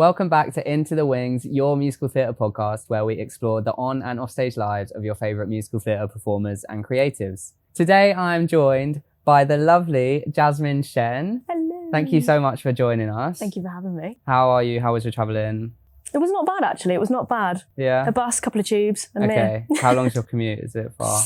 Welcome back to Into the Wings, your musical theatre podcast where we explore the on and off stage lives of your favourite musical theatre performers and creatives. Today I'm joined by the lovely Jasmine Shen. Hello. Thank you so much for joining us. Thank you for having me. How are you? How was your travelling? It was not bad, actually. It was not bad. Yeah? A bus, couple of tubes, and Okay. How long's your commute? Is it far?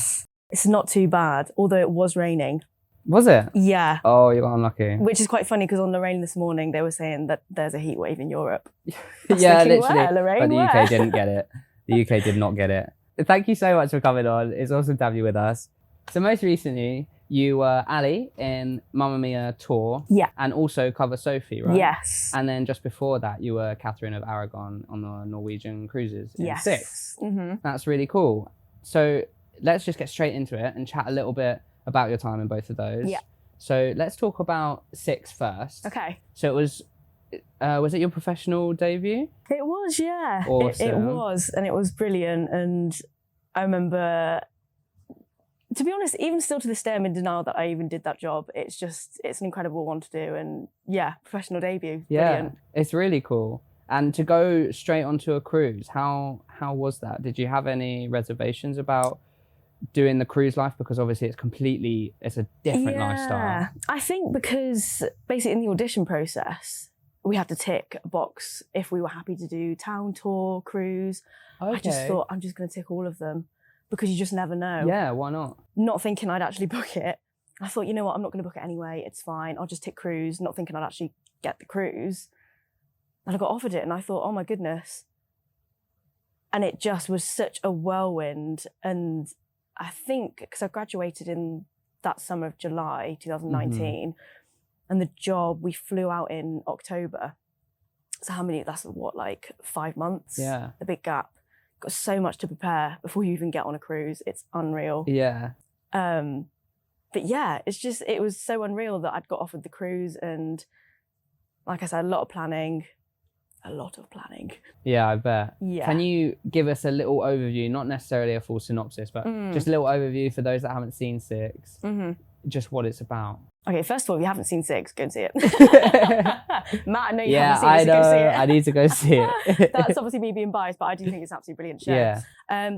It's not too bad, although it was raining. Was it? Yeah. Oh, you got unlucky. Which is quite funny because on the rain this morning, they were saying that there's a heat wave in Europe. Yeah, thinking, literally. where, Lorraine, but the where? UK didn't get it. The UK did not get it. Thank you so much for coming on. It's awesome to have you with us. So most recently, you were Ellie in Mamma Mia tour. Yeah. And also cover Sophie, right? Yes. And then just before that, you were Catherine of Aragon on the Norwegian cruises in Yes. Six. Mm-hmm. That's really cool. So let's just get straight into it and chat a little bit about your time in both of those. Yeah. So let's talk about Six first. Okay. So was it your professional debut? It was, yeah. Awesome. It was, and it was brilliant. And I remember, to be honest, even still to this day, I'm in denial that I even did that job. It's an incredible one to do. And yeah, professional debut. Yeah, Brilliant. it's really cool. And to go straight onto a cruise, how was that? Did you have any reservations about doing the cruise life? Because obviously it's a different lifestyle. I think because basically in the audition process, we had to tick a box if we were happy to do town tour, cruise. Okay. I just thought, I'm just going to tick all of them because you just never know. Yeah, why not? Not thinking I'd actually book it. I thought, you know what, I'm not going to book it anyway. It's fine. I'll just tick cruise, not thinking I'd actually get the cruise. And I got offered it and I thought, oh my goodness. And it just was such a whirlwind. And I think because I graduated in that summer of July 2019, and the job we flew out in October. So that's what, like 5 months? Yeah. A big gap. Got so much to prepare before you even get on a cruise. It's unreal. Yeah. But yeah, it was so unreal that I'd got offered the cruise, and like I said, a lot of planning. Yeah, I bet. Yeah. Can you give us a little overview, not necessarily a full synopsis, but just a little overview for those that haven't seen Six, just what it's about? Okay, first of all, if you haven't seen Six, go and see it. Matt, I know you Yeah, haven't seen it, so go see it. I need to go see it. That's obviously me being biased, but I do think it's an absolutely brilliant show. Yeah.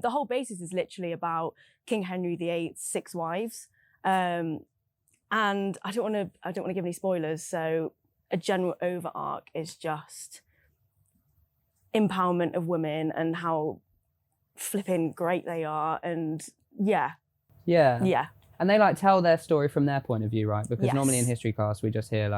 The whole basis is literally about King Henry VIII's 6 wives. And I don't want to give any spoilers, so a general overarch is just empowerment of women and how flipping great they are, and yeah. And they tell their story from their point of view, right? Because Yes. normally in history class we just hear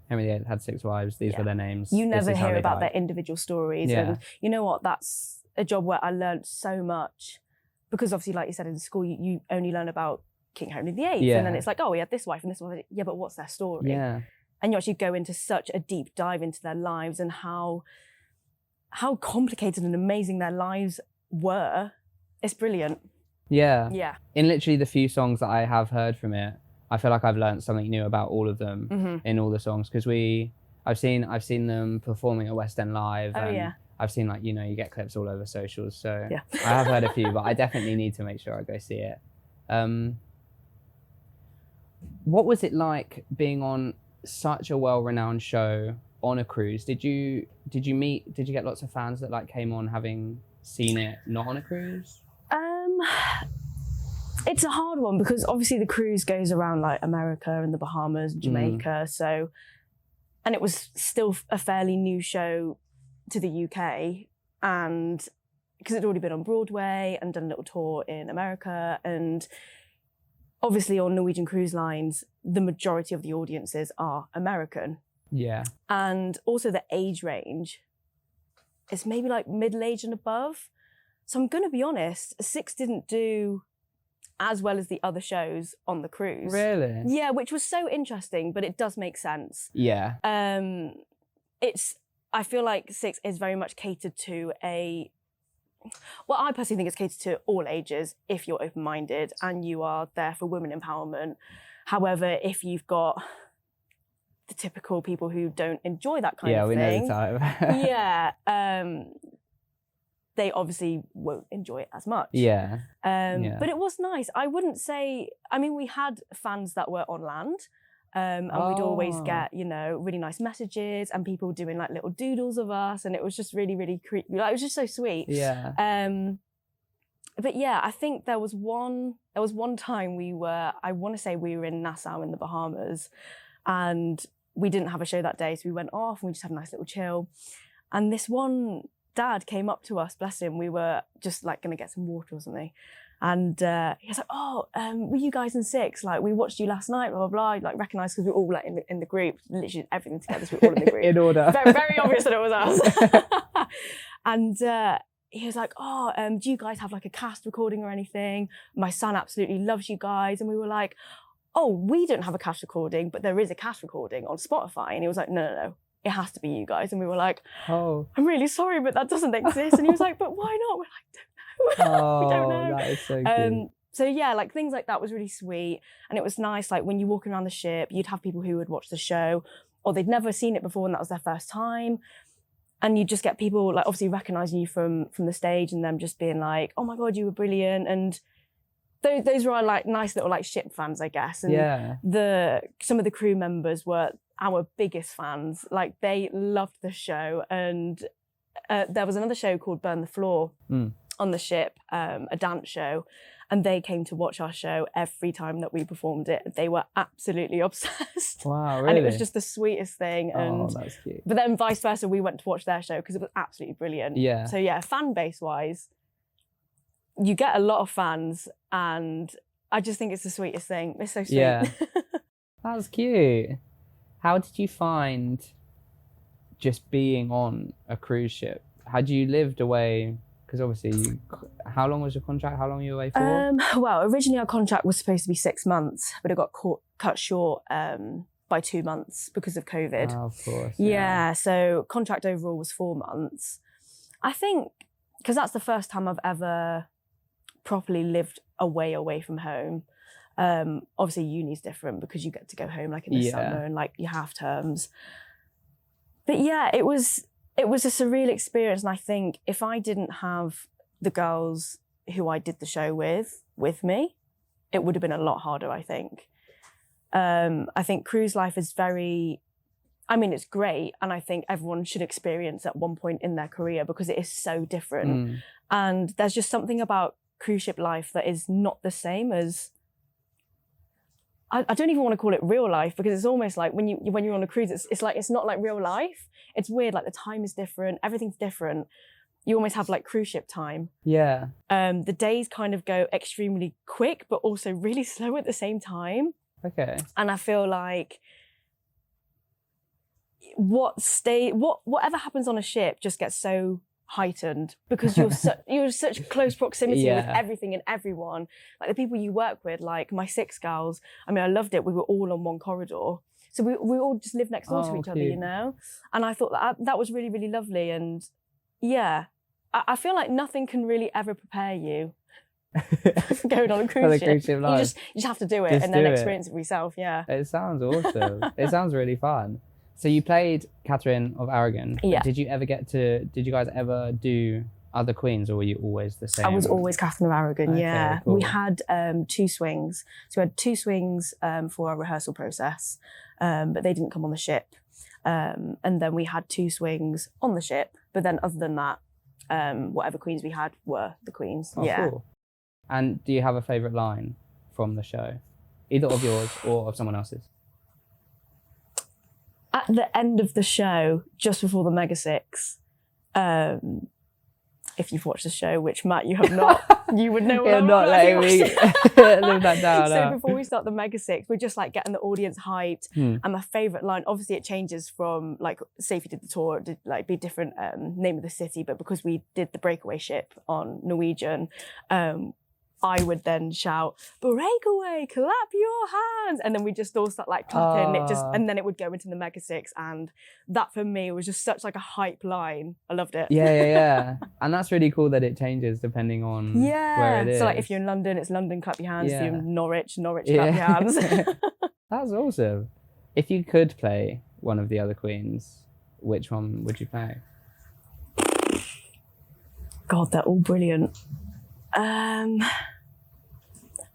Henry VIII had 6 wives, these were their names. You never this is how hear they about died. their individual stories. Yeah. And you know what, that's a job where I learned so much, because obviously, like you said, in school you only learn about King Henry VIII, Yeah. and then it's like, oh, we had this wife and this one. Yeah, but what's their story? Yeah. And you actually go into such a deep dive into their lives and how complicated and amazing their lives were. It's brilliant. Yeah. Yeah. In literally the few songs that I have heard from it, I feel like I've learned something new about all of them in all the songs, because I've seen them performing at West End Live. Oh, and yeah. I've seen you get clips all over socials. So Yeah. I have heard a few, but I definitely need to make sure I go see it. What was it like being on such a well-renowned show on a cruise? Did you get lots of fans that came on having seen it not on a cruise? It's a hard one because obviously the cruise goes around America and the Bahamas and Jamaica. So, and it was still a fairly new show to the UK, and because it'd already been on Broadway and done a little tour in America, and obviously on Norwegian Cruise Lines, the majority of the audiences are American. Yeah. And also the age range is maybe middle-aged and above. So I'm going to be honest, Six didn't do as well as the other shows on the cruise. Really? Yeah, which was so interesting, but it does make sense. Yeah. I feel like Six is very much catered to I personally think it's catered to all ages if you're open-minded and you are there for women empowerment. However, if you've got the typical people who don't enjoy that kind of thing. Yeah, we know the type. They obviously won't enjoy it as much. Yeah. But it was nice. I wouldn't say, we had fans that were on land, And we'd always get, you know, really nice messages and people doing like little doodles of us. And it was just really, really creepy. Like, it was just so sweet. Yeah. But yeah, I think there was one time I want to say we were in Nassau in the Bahamas, and we didn't have a show that day. So we went off and we just had a nice little chill. And this one dad came up to us, bless him. We were just like going to get some water or something. And he was like, "Oh, were you guys in Six? Like, we watched you last night, blah, blah, blah." Like, recognised because we were all like in the group, literally everything together. So we were all in the group. In order. Very, very obvious that it was us. And he was like, "Oh, do you guys have like a cast recording or anything? My son absolutely loves you guys." And we were like, "Oh, we don't have a cast recording, but there is a cast recording on Spotify." And he was like, "No. It has to be you guys." And we were like, "Oh, I'm really sorry, but that doesn't exist." And he was like, "But why not?" We're like, "Don't know." Oh, we don't know. That is so cute. So yeah, like things like that was really sweet. And it was nice, like when you're walking around the ship, you'd have people who would watch the show or they'd never seen it before and that was their first time. And you just get people like obviously recognising you from the stage and them just being like, "Oh my God, you were brilliant." And those were like nice little like ship fans, I guess. And some of the crew members were our biggest fans. Like they loved the show. And there was another show called Burn the Floor on the ship, a dance show. And they came to watch our show every time that we performed it. They were absolutely obsessed. Wow, really? And it was just the sweetest thing. And, that's cute. But then vice versa, we went to watch their show because it was absolutely brilliant. Yeah. So yeah, fan base wise, you get a lot of fans and I just think it's the sweetest thing. It's so sweet. Yeah. That's cute. How did you find just being on a cruise ship? Had you lived away? Because obviously, how long was your contract? How long were you away for? Well, originally our contract was supposed to be 6 months, but it got cut short by 2 months because of COVID. Oh, of course. Yeah, so contract overall was 4 months. I think, because that's the first time I've ever properly lived away from home. Obviously, uni's different because you get to go home like in the summer and like your half terms. But yeah, it was a surreal experience. And I think if I didn't have the girls who I did the show with me, it would have been a lot harder, I think. I think cruise life is it's great. And I think everyone should experience at one point in their career because it is so different. And there's just something about cruise ship life that is not the same as, I don't even want to call it real life because it's almost like when you're on a cruise, it's like, it's not like real life. It's weird, like the time is different, everything's different. You almost have like cruise ship time. Yeah. The days kind of go extremely quick, but also really slow at the same time. Okay. And I feel like whatever happens on a ship just gets so heightened because you're such close proximity with everything and everyone. Like the people you work with, like my 6 girls, I mean, I loved it. We were all on one corridor. So we all just lived next door to each other, you know? And I thought that was really, really lovely. And yeah, I feel like nothing can really ever prepare you going on a cruise ship. You just have to do it and then experience it for yourself, yeah. It sounds awesome. It sounds really fun. So you played Catherine of Aragon. Yeah. Did you guys ever do other queens or were you always the same? I was always Catherine of Aragon, yeah. Cool. We had 2 swings. So we had 2 swings for our rehearsal process, but they didn't come on the ship. And then we had 2 swings on the ship. But then other than that, whatever queens we had were the queens. Oh, yeah. Cool. And do you have a favourite line from the show? Either of yours or of someone else's? At the end of the show, just before the Mega Six, if you've watched the show, which Matt, you have not, you would know what I'm not letting me live that down. So before we start the Mega Six, we're just like getting the audience hyped. And my favourite line, obviously it changes from like, say if you did the tour, it did like be different name of the city, but because we did the breakaway ship on Norwegian, I would then shout, "Breakaway, clap your hands." And then we just all start like clapping. And then it would go into the Mega Six. And that for me was just such like a hype line. I loved it. Yeah. And that's really cool that it changes depending on where it is. So like if you're in London, it's London, clap your hands. If you're in Norwich, clap your hands. That's awesome. If you could play one of the other queens, which one would you play? God, they're all brilliant.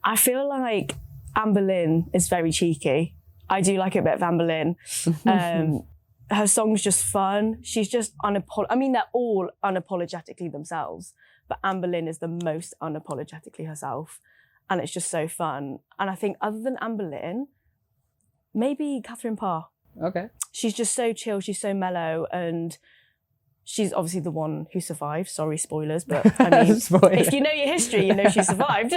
I feel like Anne Boleyn is very cheeky I do like a bit of Anne Boleyn. Her song's just fun. She's just I mean, they're all unapologetically themselves, but Anne Boleyn is the most unapologetically herself. And it's just so fun. And I think other than Anne Boleyn, maybe Catherine Parr. Okay. She's just so chill. She's so mellow. And she's obviously the one who survived. Sorry, spoilers. But I mean, if you know your history, you know she survived.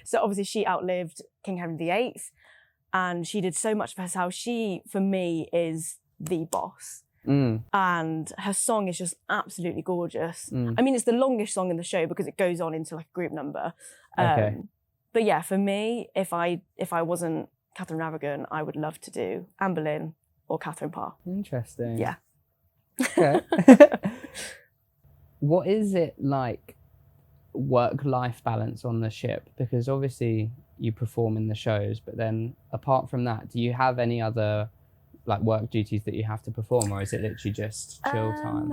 So obviously she outlived King Henry VIII. And she did so much for herself. She, for me, is the boss. And her song is just absolutely gorgeous. I mean, it's the longest song in the show because it goes on into like a group number. Okay. But yeah, for me, if I wasn't Catherine Ravigan, I would love to do Anne Boleyn or Catherine Parr. Interesting. Yeah. Okay. What is it like, work-life balance on the ship? Because obviously you perform in the shows, but then apart from that, do you have any other like work duties that you have to perform, or is it literally just chill time?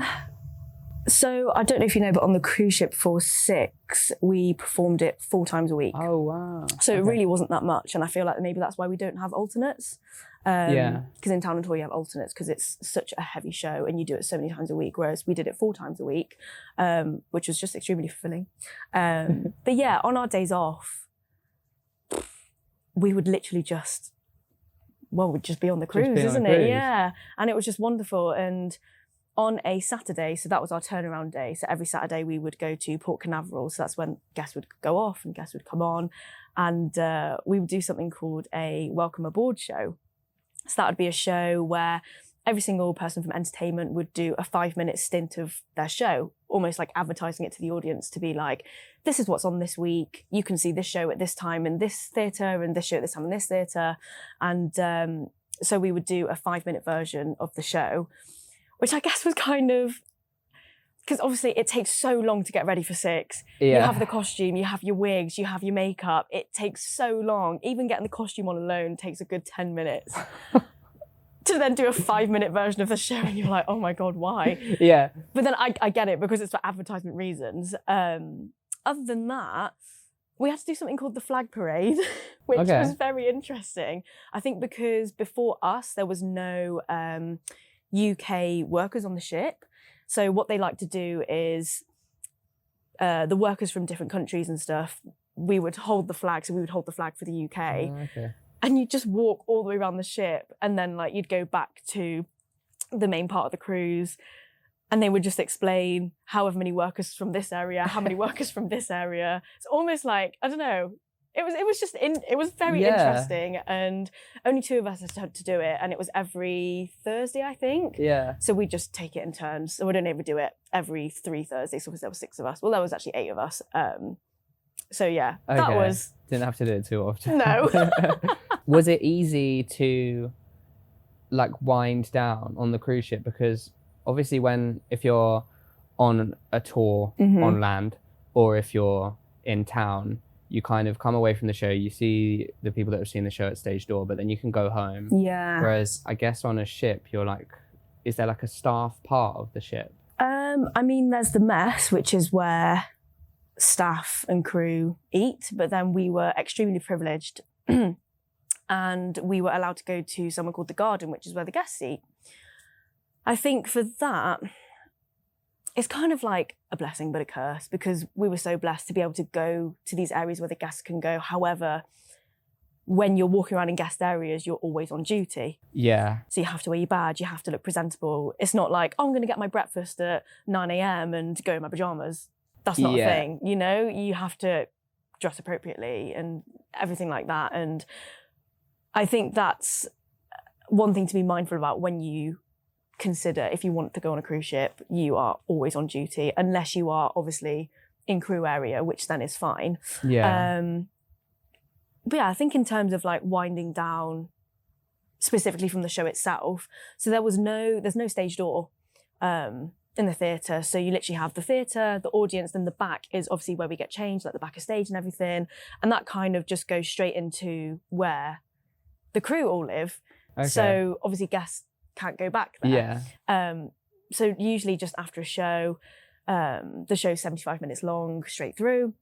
So I don't know if you know, but on the cruise ship for 6, we performed it 4 times a week. Oh wow. So it really wasn't that much, and I feel like maybe that's why we don't have alternates. Because in Town and Tour you have alternates because it's such a heavy show and you do it so many times a week, whereas we did it 4 times a week, which was just extremely fulfilling. But yeah, on our days off, we would literally just, we'd just be on the cruise, isn't it? Yeah. And it was just wonderful. And on a Saturday, so that was our turnaround day. So every Saturday we would go to Port Canaveral. So that's when guests would go off and guests would come on. And we would do something called a welcome aboard show. So that would be a show where every single person from entertainment would do a 5-minute stint of their show, almost like advertising it to the audience to be like, this is what's on this week. You can see this show at this time in this theatre and this show at this time in this theatre. And so we would do a 5-minute version of the show, which I guess was kind of, because obviously it takes so long to get ready for 6. Yeah. You have the costume, you have your wigs, you have your makeup. It takes so long. Even getting the costume on alone takes a good 10 minutes. To then do a 5-minute version of the show and you're like, oh my God, why? Yeah. But then I get it because it's for advertisement reasons. Other than that, we had to do something called the flag parade, which was very interesting. I think because before us, there was no UK workers on the ship. So what they like to do is the workers from different countries and stuff, we would hold the flag. So we would hold the flag for the UK. Oh, okay. And you'd just walk all the way around the ship and then like you'd go back to the main part of the cruise and they would just explain however many workers from this area, how many workers from this area. It's almost like, I don't know, it was very interesting, and only 2 of us had to do it, and it was every Thursday, I think. Yeah. So we just take it in turns. So we don't ever do it every 3 Thursdays because there were 6 of us. Well, there was actually 8 of us. So yeah, that was... Didn't have to do it too often. No. Was it easy to like wind down on the cruise ship? Because obviously if you're on a tour on land, or if you're in town, you kind of come away from the show, you see the people that have seen the show at stage door, but then you can go home. Yeah. Whereas I guess on a ship, you're like, is there like a staff part of the ship? I mean, there's the mess, which is where staff and crew eat, but then we were extremely privileged and we were allowed to go to somewhere called the garden, which is where the guests eat. I think for that, it's kind of like a blessing but a curse, because we were so blessed to be able to go to these areas where the guests can go. However, when you're walking around in guest areas, you're always on duty. Yeah. So you have to wear your badge, you have to look presentable. It's not like, oh, I'm going to get my breakfast at 9 a.m. and go in my pajamas. That's not a thing, you know? You have to dress appropriately and everything like that. And I think that's one thing to be mindful about when you consider, if you want to go on a cruise ship, you are always on duty, unless you are obviously in crew area, which then is fine. Yeah. But yeah, I think in terms of like winding down specifically from the show itself, so there's no stage door in the theatre. So you literally have the theatre, the audience, then the back is obviously where we get changed, like the back of stage and everything. And that kind of just goes straight into where the crew all live. Okay. So obviously guests can't go back there. Yeah. So usually just after a show, the show's 75 minutes long, straight through.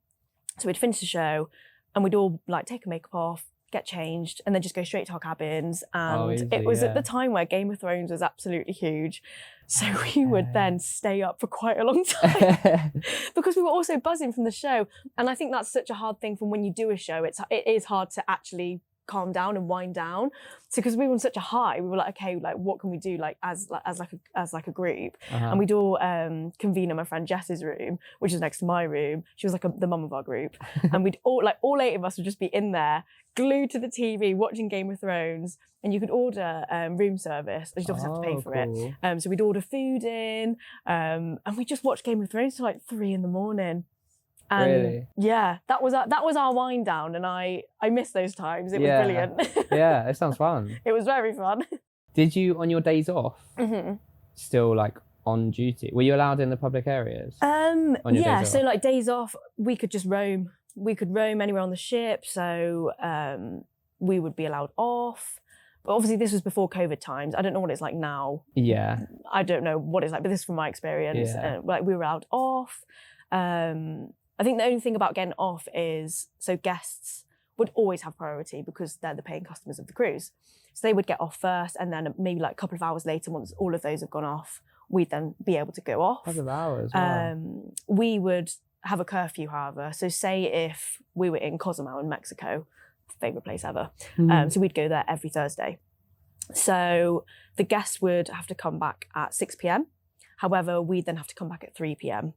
So we'd finish the show and we'd all like take our makeup off, get changed, and then just go straight to our cabins. And easy, it was yeah. at the time where Game of Thrones was absolutely huge. So we would then stay up for quite a long time because we were also buzzing from the show. And I think that's such a hard thing from when you do a show. It is hard to actually calm down and wind down. So because we were on such a high, we were like, okay, like what can we do like as a group? And we'd all convene in my friend Jess's room, which is next to my room. She was like the mum of our group. And we'd all 8 of us would just be in there, glued to the TV, watching Game of Thrones. And you could order room service. You'd obviously have to pay for it. So we'd order food in, and we just watched Game of Thrones till like 3 a.m. And Really? yeah, that was our wind down, and I miss those times. It was brilliant. Yeah, it sounds fun. It was very fun. Did you, on your days off, still like on duty? Were you allowed in the public areas? Yeah, so like days off, we could just roam. We could roam anywhere on the ship, so we would be allowed off. But obviously this was before COVID times. I don't know what it's like now. Yeah. I don't know what it's like, but this is from my experience. Yeah. Like we were allowed off. I think the only thing about getting off is, so guests would always have priority because they're the paying customers of the cruise. So they would get off first, and then maybe like a couple of hours later, once all of those have gone off, we'd then be able to go off. A couple of hours, wow. We would have a curfew, however. So say if we were in Cozumel in Mexico, favourite place ever. So we'd go there every Thursday. So the guests would have to come back at 6 p.m. However, we'd then have to come back at 3 p.m.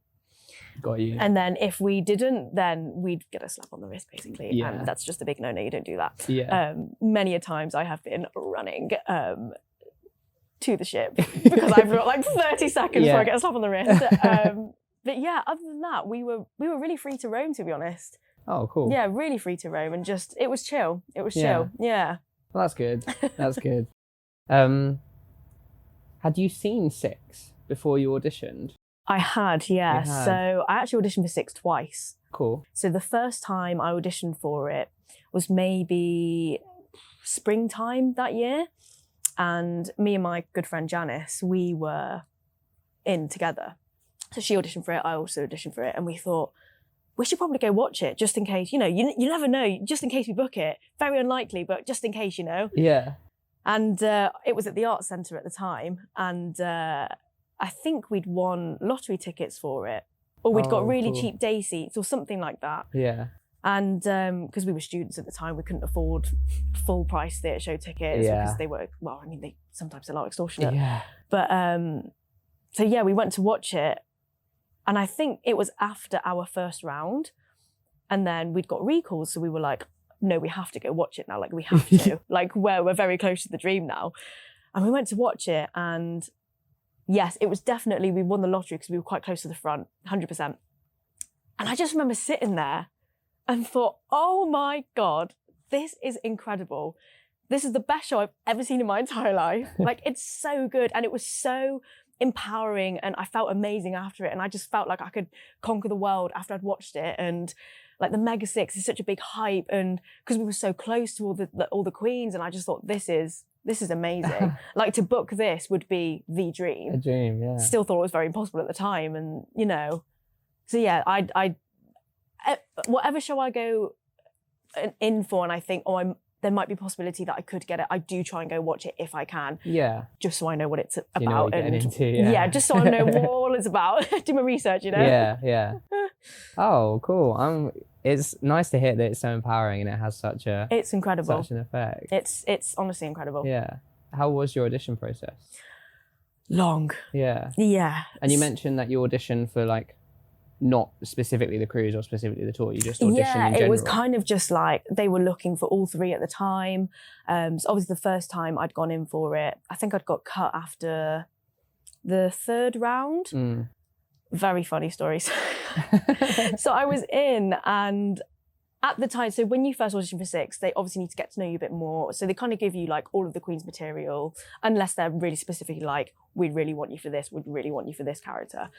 Got you. And then if we didn't, then we'd get a slap on the wrist, basically. Yeah. And that's just a big no-no, you don't do that. Yeah. Many a times I have been running to the ship because I've got like 30 seconds before I get a slap on the wrist. But yeah, other than that, we were really free to roam, to be honest. Oh, cool. Yeah, really free to roam, and just, it was chill. It was chill. Yeah. Well, that's good. That's good. Had you seen Six before you auditioned? I had, yeah. You had. So I actually auditioned for Six twice. Cool. So the first time I auditioned for it was maybe springtime that year. And me and my good friend Janice, we were in together. So she auditioned for it, I also auditioned for it. And we thought, we should probably go watch it just in case, you never know, just in case we book it. Very unlikely, but just in case, Yeah. And it was at the Arts Centre at the time. And I think we'd won lottery tickets for it, or we'd got really cheap day seats or something like that. Yeah. And because we were students at the time, we couldn't afford full price theatre show tickets because they were, well, I mean, they sometimes are extortionate. Yeah. But so yeah, we went to watch it, and I think it was after our first round, and then we'd got recalls, so we were like, no, we have to go watch it now. Like, we have to. Like, we're very close to the dream now. And we went to watch it, and yes, it was definitely, we won the lottery because we were quite close to the front, 100%. And I just remember sitting there and thought, oh my God, this is incredible. This is the best show I've ever seen in my entire life. Like, it's so good. And it was so empowering, and I felt amazing after it. And I just felt like I could conquer the world after I'd watched it. And like, the Mega Six is such a big hype, and because we were so close to all the queens, and I just thought, this is amazing. Like, to book this would be the dream. A dream, yeah. Still thought it was very impossible at the time, and so yeah, I whatever show I go in for, and I think, there might be a possibility that I could get it, I do try and go watch it if I can. Yeah. Just so I know what it's about. You know what you're getting into, yeah. Just so I know what all it's about. Do my research, Yeah, yeah. Oh, cool. It's nice to hear that it's so empowering and it has it's incredible. Such an effect. It's honestly incredible. Yeah. How was your audition process? Long. Yeah. Yeah. And you mentioned that you auditioned for like not specifically the cruise or specifically the tour, you just auditioned in general. It was kind of just like they were looking for all three at the time. So obviously the first time I'd gone in for it, I think I'd got cut after the third round. Very funny stories. So I was in, and at the time, so when you first audition for Six, they obviously need to get to know you a bit more. So they kind of give you like all of the Queen's material, unless they're really specifically like, we'd really want you for this, we'd really want you for this character.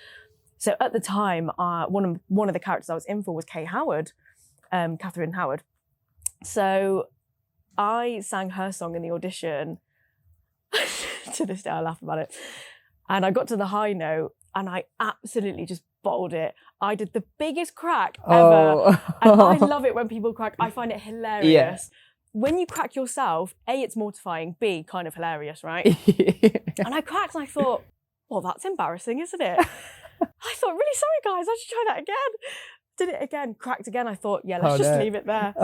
So at the time, one of the characters I was in for was Kay Howard, Catherine Howard. So I sang her song in the audition. To this day, I laugh about it. And I got to the high note, and I absolutely just bottled it. I did the biggest crack ever. And I love it when people crack. I find it hilarious. when you crack yourself, A, it's mortifying, B, kind of hilarious, right? And I cracked and I thought, well, that's embarrassing, isn't it? I thought, really sorry, guys, I should try that again. Did it again, cracked again. I thought, yeah, let's just leave it there.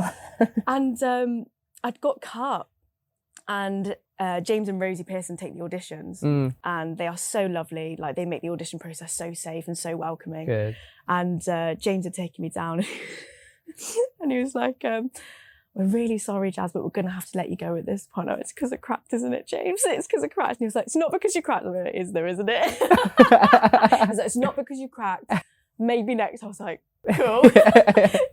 And I'd got cut, and James and Rosie Pearson take the auditions, and they are so lovely. Like, they make the audition process so safe and so welcoming. Good. And James had taken me down, and he was like, we're really sorry, Jazz, but we're going to have to let you go at this point. Oh, it's because it cracked, isn't it, James? It's because it cracked. And he was like, it's not because you cracked. I mean, it is though, isn't it? He was like, it's not because you cracked. Maybe next. I was like, cool.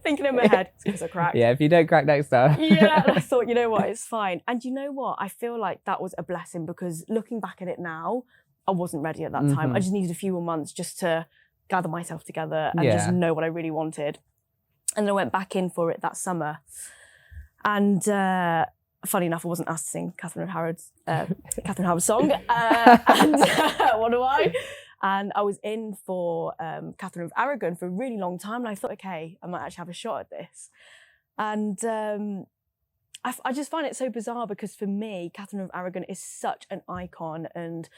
Thinking in my head, it's because I cracked. Yeah, if you don't crack next time. Yeah, and I thought, you know what, it's fine. And you know what? I feel like that was a blessing, because looking back at it now, I wasn't ready at that time. I just needed a few more months just to gather myself together and just know what I really wanted. And then I went back in for it that summer. And funny enough, I wasn't asked to sing Catherine Howard's song. And what do I? And I was in for Catherine of Aragon for a really long time. And I thought, okay, I might actually have a shot at this. And I just find it so bizarre, because for me, Catherine of Aragon is such an icon. And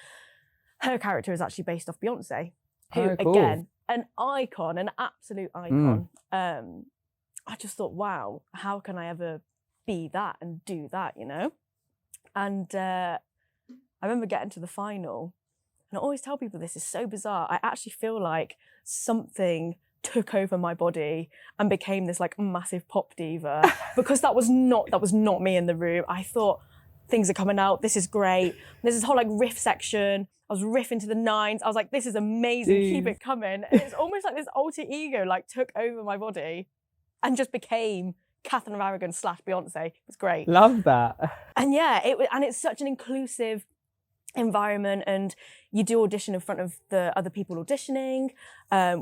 her character is actually based off Beyonce, who, again, an icon, an absolute icon. I just thought, wow, how can I ever be that and do that, you know? And I remember getting to the final, and I always tell people this is so bizarre. I actually feel like something took over my body and became this like massive pop diva, because that was not me in the room. I thought, things are coming out, this is great. There's this whole like riff section. I was riffing to the nines. I was like, this is amazing, keep it coming. And it's almost like this alter ego like took over my body and just became Catherine of Aragon / Beyonce. It was great. Love that. And yeah, it's such an inclusive environment, and you do audition in front of the other people auditioning,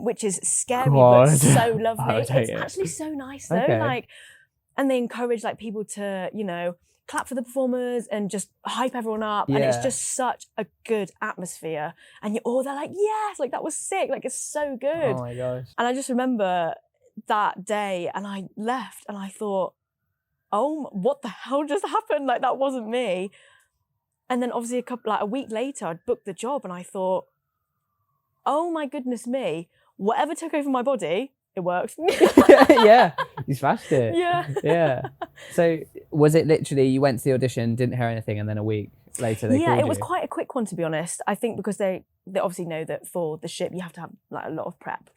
which is scary but so lovely. It's actually so nice though. Like, and they encourage like people to, you know, clap for the performers and just hype everyone up. And it's just such a good atmosphere. And you're all there like, yes, like that was sick. Like, it's so good. Oh my gosh. And I just remember that day, and I left and I thought, oh, what the hell just happened? Like, that wasn't me. And then obviously a week later, I'd booked the job, and I thought, oh my goodness me, whatever took over my body, it worked. Yeah, you smashed it. Yeah. Yeah. So was it literally you went to the audition, didn't hear anything, and then a week later they called you? Yeah, it was quite a quick one, to be honest. I think because they obviously know that for the ship you have to have like a lot of prep.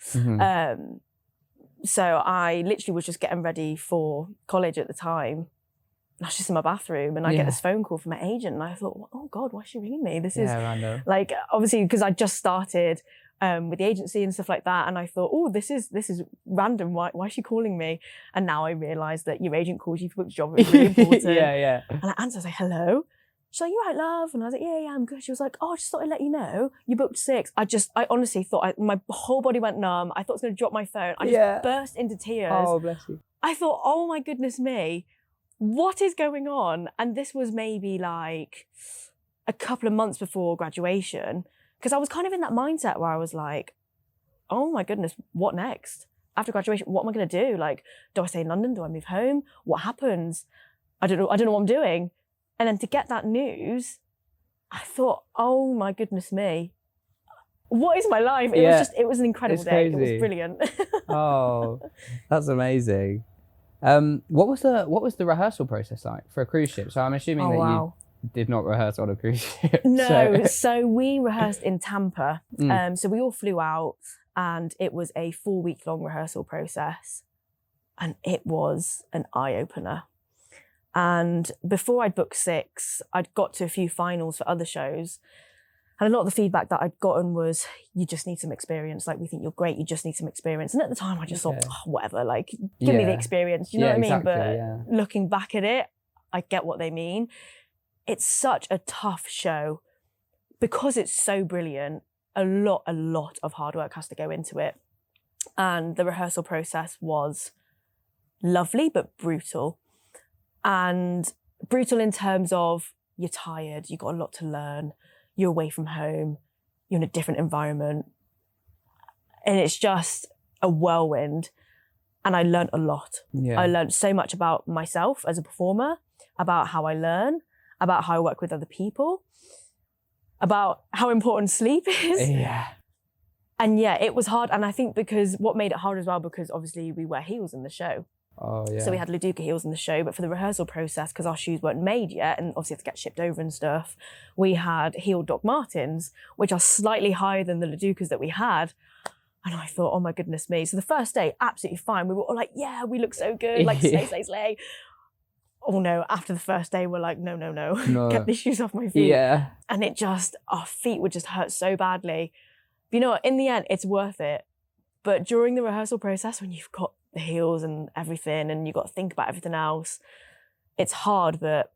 So I literally was just getting ready for college at the time. I was just in my bathroom, and I get this phone call from my agent, and I thought, oh God, why is she ringing me? This is random. Like, obviously, because I just started with the agency and stuff like that, and I thought, oh, this is random. Why is she calling me? And now I realise that your agent calls you to book a job. It's really important. Yeah. And I answered, I was like, hello. She's like, you right, love? And I was like, yeah, I'm good. She was like, oh, I just thought I'd let you know. You booked 6. I honestly thought my whole body went numb. I thought I was going to drop my phone. I just burst into tears. Oh, bless you. I thought, oh my goodness me, what is going on? And this was maybe like a couple of months before graduation, because I was kind of in that mindset where I was like, oh my goodness, what next? After graduation, what am I going to do? Like, do I stay in London? Do I move home? What happens? I don't know what I'm doing. And then to get that news, I thought, oh my goodness me, what is my life? It was an incredible day. It was brilliant. Oh, that's amazing. What was the rehearsal process like for a cruise ship? So I'm assuming you did not rehearse on a cruise ship. No, so we rehearsed in Tampa. So we all flew out, and it was a 4-week-long rehearsal process, and it was an eye-opener. And before I'd booked 6, I'd got to a few finals for other shows. And a lot of the feedback that I'd gotten was, you just need some experience. Like, we think you're great, you just need some experience. And at the time I just thought, oh, whatever, like, give me the experience. You know what I mean? Exactly, but looking back at it, I get what they mean. It's such a tough show. Because it's so brilliant, a lot of hard work has to go into it. And the rehearsal process was lovely, but brutal. And brutal in terms of, you're tired, you've got a lot to learn, you're away from home, you're in a different environment. And it's just a whirlwind. And I learned a lot. Yeah. I learned so much about myself as a performer. about how I learn, about how I work with other people, about how important sleep is. Yeah. And yeah, it was hard. And I think because what made it hard as well, because obviously we wear heels in the show. Oh, yeah. So we had Laduca heels in the show, but for the rehearsal process, because our shoes weren't made yet and obviously had to get shipped over and stuff, we had heeled Doc Martens, which are slightly higher than the Laducas that we had. And I thought, oh my goodness me. So the first day, absolutely fine. We were all like, yeah, we look so good, like slay, slay, slay. Oh no, after the first day, we're like, no. Get these shoes off my feet. Yeah. And our feet would just hurt so badly. But you know what, in the end, it's worth it. But during the rehearsal process, when you've got the heels and everything, and you've got to think about everything else, it's hard, but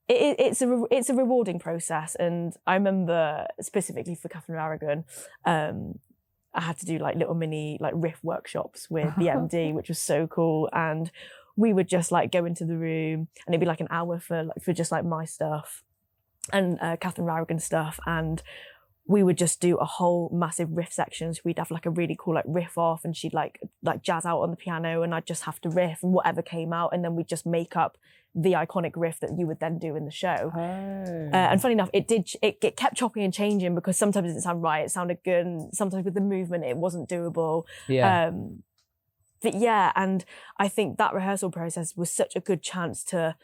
it's a rewarding process. And I remember specifically for Catherine Aragon, I had to do like little mini like riff workshops with the MD, which was so cool. And we would just like go into the room, and it'd be like an hour for just like my stuff and Catherine Aragon stuff, and we would just do a whole massive riff section. So we'd have like a really cool like riff off, and she'd like jazz out on the piano, and I'd just have to riff and whatever came out, and then we'd just make up the iconic riff that you would then do in the show. And funny enough, it kept chopping and changing, because sometimes it didn't sound right, it sounded good, and sometimes with the movement it wasn't doable. Yeah. But yeah, and I think that rehearsal process was such a good chance to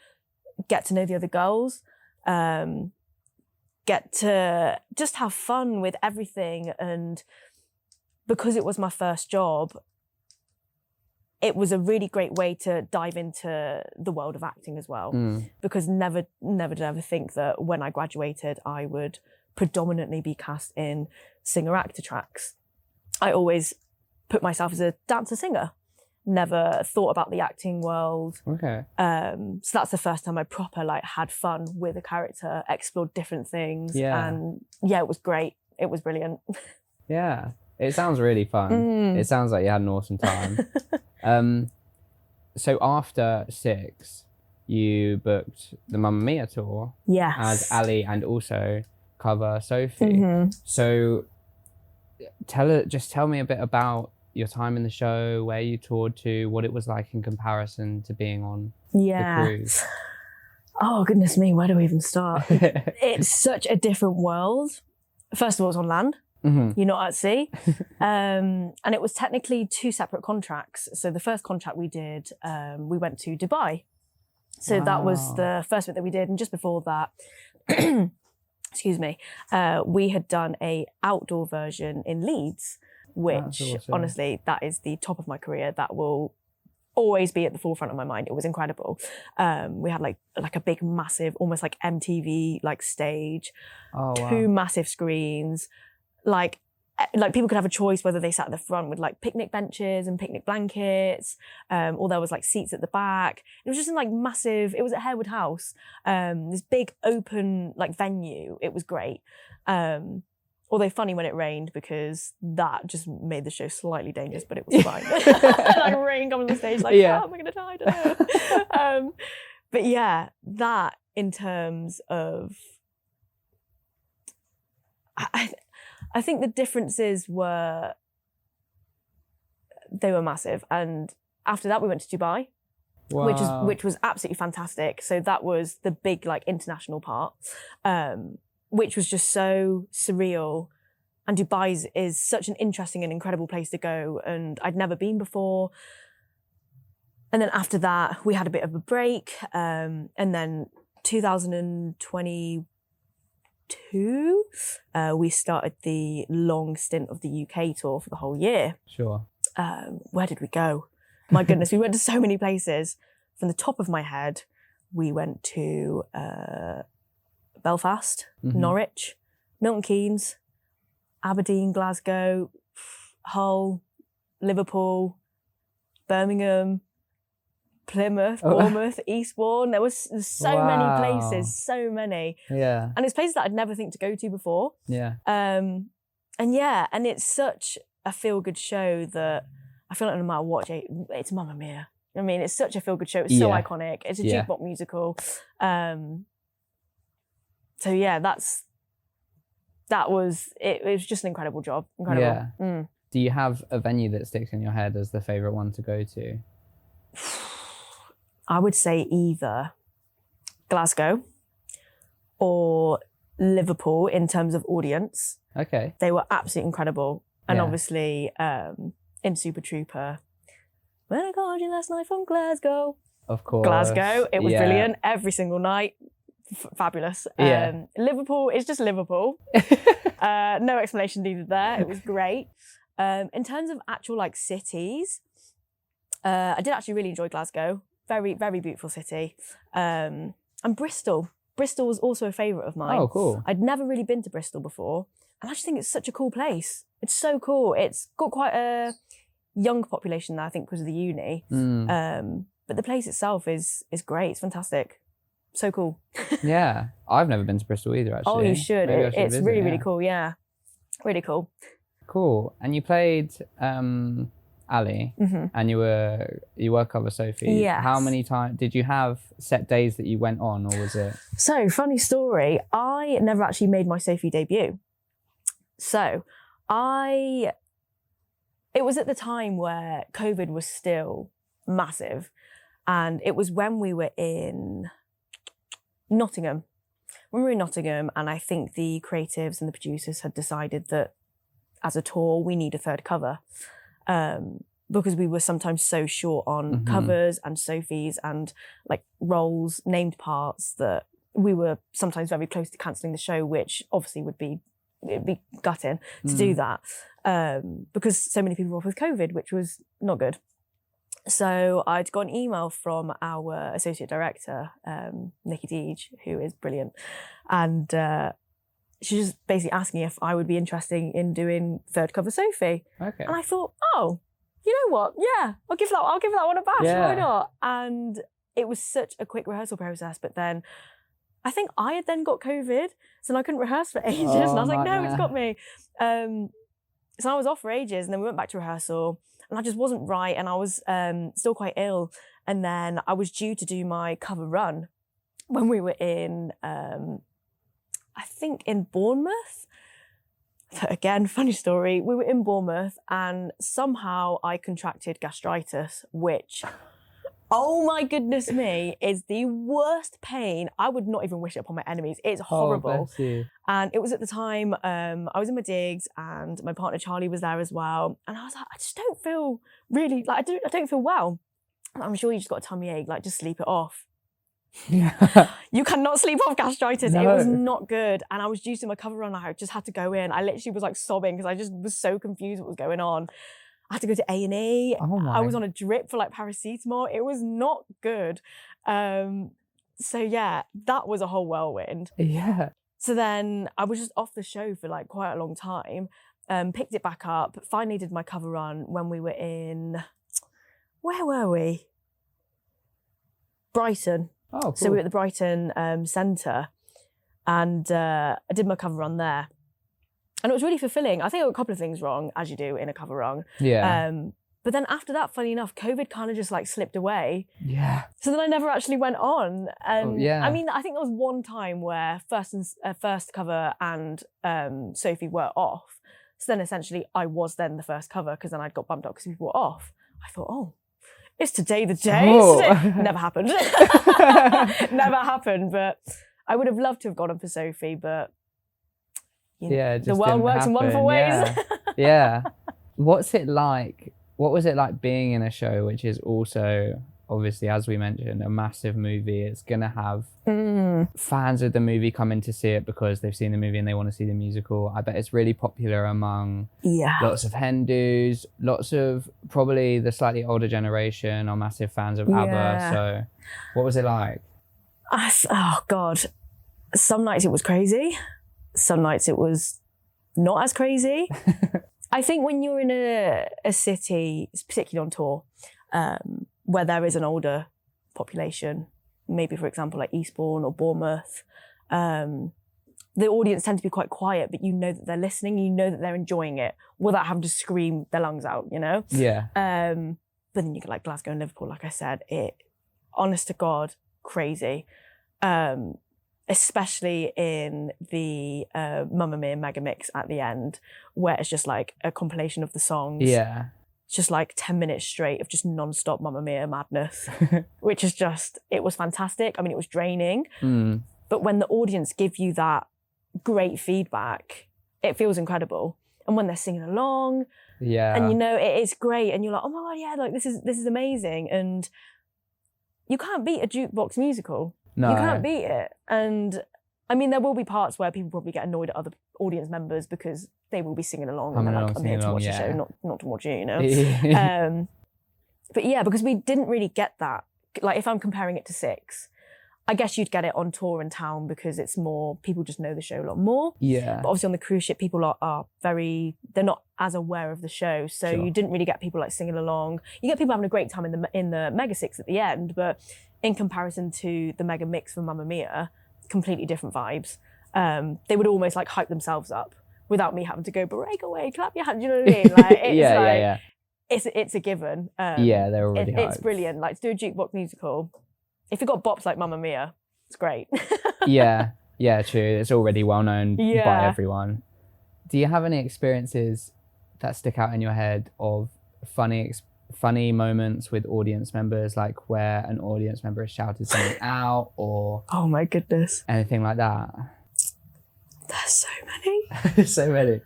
get to know the other girls, get to just have fun with everything. And because it was my first job, it was a really great way to dive into the world of acting as well. Because never did I ever think that when I graduated, I would predominantly be cast in singer-actor tracks. I always put myself as a dancer-singer. Never thought about the acting world. Okay. So that's the first time I proper like had fun with a character, explored different things. Yeah. And yeah, it was great. It was brilliant. Yeah. It sounds really fun. It sounds like you had an awesome time. So after 6, you booked the Mamma Mia tour as Ellie and also cover Sophie. So tell me a bit about your time in the show, where you toured to, what it was like in comparison to being on the cruise. Oh, goodness me, where do we even start? It's such a different world. First of all, it's on land. You're not at sea. And it was technically 2 separate contracts. So the first contract we did, we went to Dubai. So that was the first bit that we did. And just before that, excuse me, we had done a outdoor version in Leeds, which awesome. Honestly, that is the top of my career. That will always be at the forefront of my mind. It was incredible. We had like a big, massive, almost like MTV like stage, 2 massive screens, like people could have a choice whether they sat at the front with like picnic benches and picnic blankets, or there was like seats at the back. It was just in like massive, it was at Harewood House, this big open like venue. It was great. Although funny when it rained, because that just made the show slightly dangerous, but it was fine. Like rain coming on the stage, like, oh, am I going to die? I don't know. But yeah, that in terms of, I think the differences were massive. And after that, we went to Dubai, which was absolutely fantastic. So that was the big like international part. Which was just so surreal. And Dubai is such an interesting and incredible place to go. And I'd never been before. And then after that, we had a bit of a break. And then 2022, we started the long stint of the UK tour for the whole year. Sure. Where did we go? My goodness, we went to so many places. From the top of my head, we went to Belfast, Norwich, Milton Keynes, Aberdeen, Glasgow, Hull, Liverpool, Birmingham, Plymouth, Bournemouth, Eastbourne. There's so many places, so many. Yeah. And it's places that I'd never think to go to before. Yeah. And it's such a feel-good show that I feel like no matter what, it's Mamma Mia. I mean, it's such a feel-good show. It's so iconic. It's a jukebox musical. So yeah, it was just an incredible job. Incredible. Yeah. Do you have a venue that sticks in your head as the favourite one to go to? I would say either. Glasgow or Liverpool in terms of audience. Okay. They were absolutely incredible. And Yeah. obviously in Super Trooper, when I called you last night from Glasgow. Of course. Glasgow, it was Yeah. brilliant every single night. Fabulous. Yeah. Liverpool is just Liverpool. No explanation needed there. It was great. In terms of actual like cities, I did actually really enjoy Glasgow. Very, very beautiful city. And Bristol. Bristol was also a favourite of mine. Oh, cool. I'd never really been to Bristol before. And I just think it's such a cool place. It's so cool. It's got quite a young population there, I think, because of the uni. But the place itself is great. It's fantastic. So cool. Yeah. I've never been to Bristol either, actually. Oh, you should. Maybe I should It's visit, really, yeah. really cool. Yeah. Really cool. Cool. And you played Ali, and you were cover Sophie. Yes. How many times did you have set days that you went on, or was it? So, funny story. I never actually made my Sophie debut. So, it was at the time where COVID was still massive. And it was when we were in Nottingham. When we were in Nottingham, and I think the creatives and the producers had decided that as a tour, we need a third cover. Because we were sometimes so short on covers and Sophies and like roles, named parts, that we were sometimes very close to cancelling the show, which obviously it'd be gutting to do that. Because so many people were off with COVID, which was not good. So I'd got an email from our associate director, Nikki Deej, who is brilliant. And she was basically asking if I would be interested in doing third cover Sophie. Okay. And I thought, oh, you know what? Yeah, I'll give that one a bash. Yeah. Why not? And it was such a quick rehearsal process. But then I think I had then got COVID, so I couldn't rehearse for ages. Oh, and I was like, no, nightmare. it's got me. So I was off for ages, and then we went back to rehearsal. And I just wasn't right, and I was still quite ill. And then I was due to do my cover run when we were in, I think in Bournemouth. Again, funny story. We were in Bournemouth, and somehow I contracted gastritis, which, oh my goodness me, is the worst pain. I would not even wish it upon my enemies. It's horrible. Oh, bless you. And it was at the time, I was in my digs, and my partner Charlie was there as well. And I was like, I just don't feel really, like, I don't feel well. And I'm sure you just got a tummy ache, like, just sleep it off. Yeah. You cannot sleep off gastritis. No. It was not good. And I was due to my cover run. I just had to go in. I literally was like sobbing because I just was so confused what was going on. I had to go to A&E. Oh my. I was on a drip for like paracetamol. It was not good. So yeah, that was a whole whirlwind. Yeah. So then I was just off the show for like quite a long time, picked it back up, finally did my cover run when we were in, where were we? Brighton. Oh, cool. So we were at the Brighton Centre, and I did my cover run there. And it was really fulfilling. I think I got a couple of things wrong, as you do in a cover run. Yeah. But then after that, funny enough, COVID kind of just like slipped away. Yeah. So then I never actually went on. And yeah. I mean, I think there was one time where first cover and Sophie were off. So then essentially I was then the first cover, because then I'd got bumped up because people were off. I thought, oh, it's today the day. Oh. Never happened. Never happened. But I would have loved to have gone on for Sophie, but you know, Yeah, it the just world didn't works in wonderful happen. ways. Yeah. What's it like? What was it like being in a show which is also, obviously, as we mentioned, a massive movie? It's going to have fans of the movie come in to see it because they've seen the movie and they want to see the musical. I bet it's really popular among lots of Hindus, lots of probably the slightly older generation are massive fans of ABBA. So what was it like? Oh, God. Some nights it was crazy. Some nights it was not as crazy. I think when you're in a city, particularly on tour, where there is an older population, maybe, for example, like Eastbourne or Bournemouth, the audience tend to be quite quiet, but you know that they're listening, you know that they're enjoying it without having to scream their lungs out, you know? Yeah. But then you get like Glasgow and Liverpool, like I said, honest to God, crazy. Especially in the Mamma Mia mega mix at the end, where it's just like a compilation of the songs. Yeah. just like 10 minutes straight of just non-stop Mamma Mia madness, which is just, it was fantastic. I mean, it was draining, but when the audience give you that great feedback, it feels incredible. And when they're singing along, and you know, it's great, and you're like, oh my God, yeah, like this is amazing. And you can't beat a jukebox musical. No. You can't beat it. And I mean, there will be parts where people probably get annoyed at other audience members because they will be singing along and they're like, I'm here to watch the show, not to watch you, you know? But yeah, because we didn't really get that. Like if I'm comparing it to Six, I guess you'd get it on tour in town because it's more, people just know the show a lot more. Yeah. But obviously on the cruise ship, people are very, they're not as aware of the show. So you didn't really get people like singing along. You get people having a great time in the Mega Six at the end, but in comparison to the Mega Mix for Mamma Mia, completely different vibes. They would almost like hype themselves up without me having to go break away, clap your hands. You know what I mean? Like, it's a given. They're already hyped. It's brilliant. Like to do a jukebox musical, if you've got bops like Mamma Mia, it's great. yeah, true. It's already well known by everyone. Do you have any experiences that stick out in your head of funny moments with audience members, like where an audience member has shouted something out or oh my goodness, anything like that? There's so many. So many.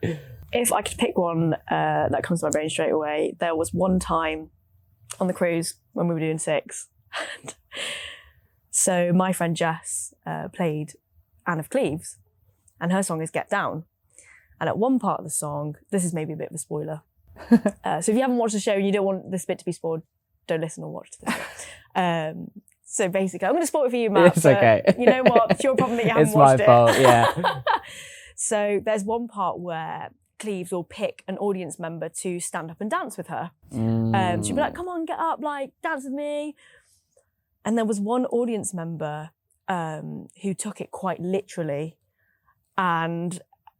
If I could pick one that comes to my brain straight away, there was one time on the cruise when we were doing Six. So my friend Jess played Anne of Cleves, and her song is Get Down. And at one part of the song, this is maybe a bit of a spoiler. So if you haven't watched the show and you don't want this bit to be spoiled, don't listen or watch this. So basically, I'm going to spoil it for you, Matt. It's okay. You know what? It's your problem that you haven't watched it. It's my fault, yeah. So there's one part where Cleves will pick an audience member to stand up and dance with her. She'll be like, come on, get up, like, dance with me. And there was one audience member who took it quite literally. And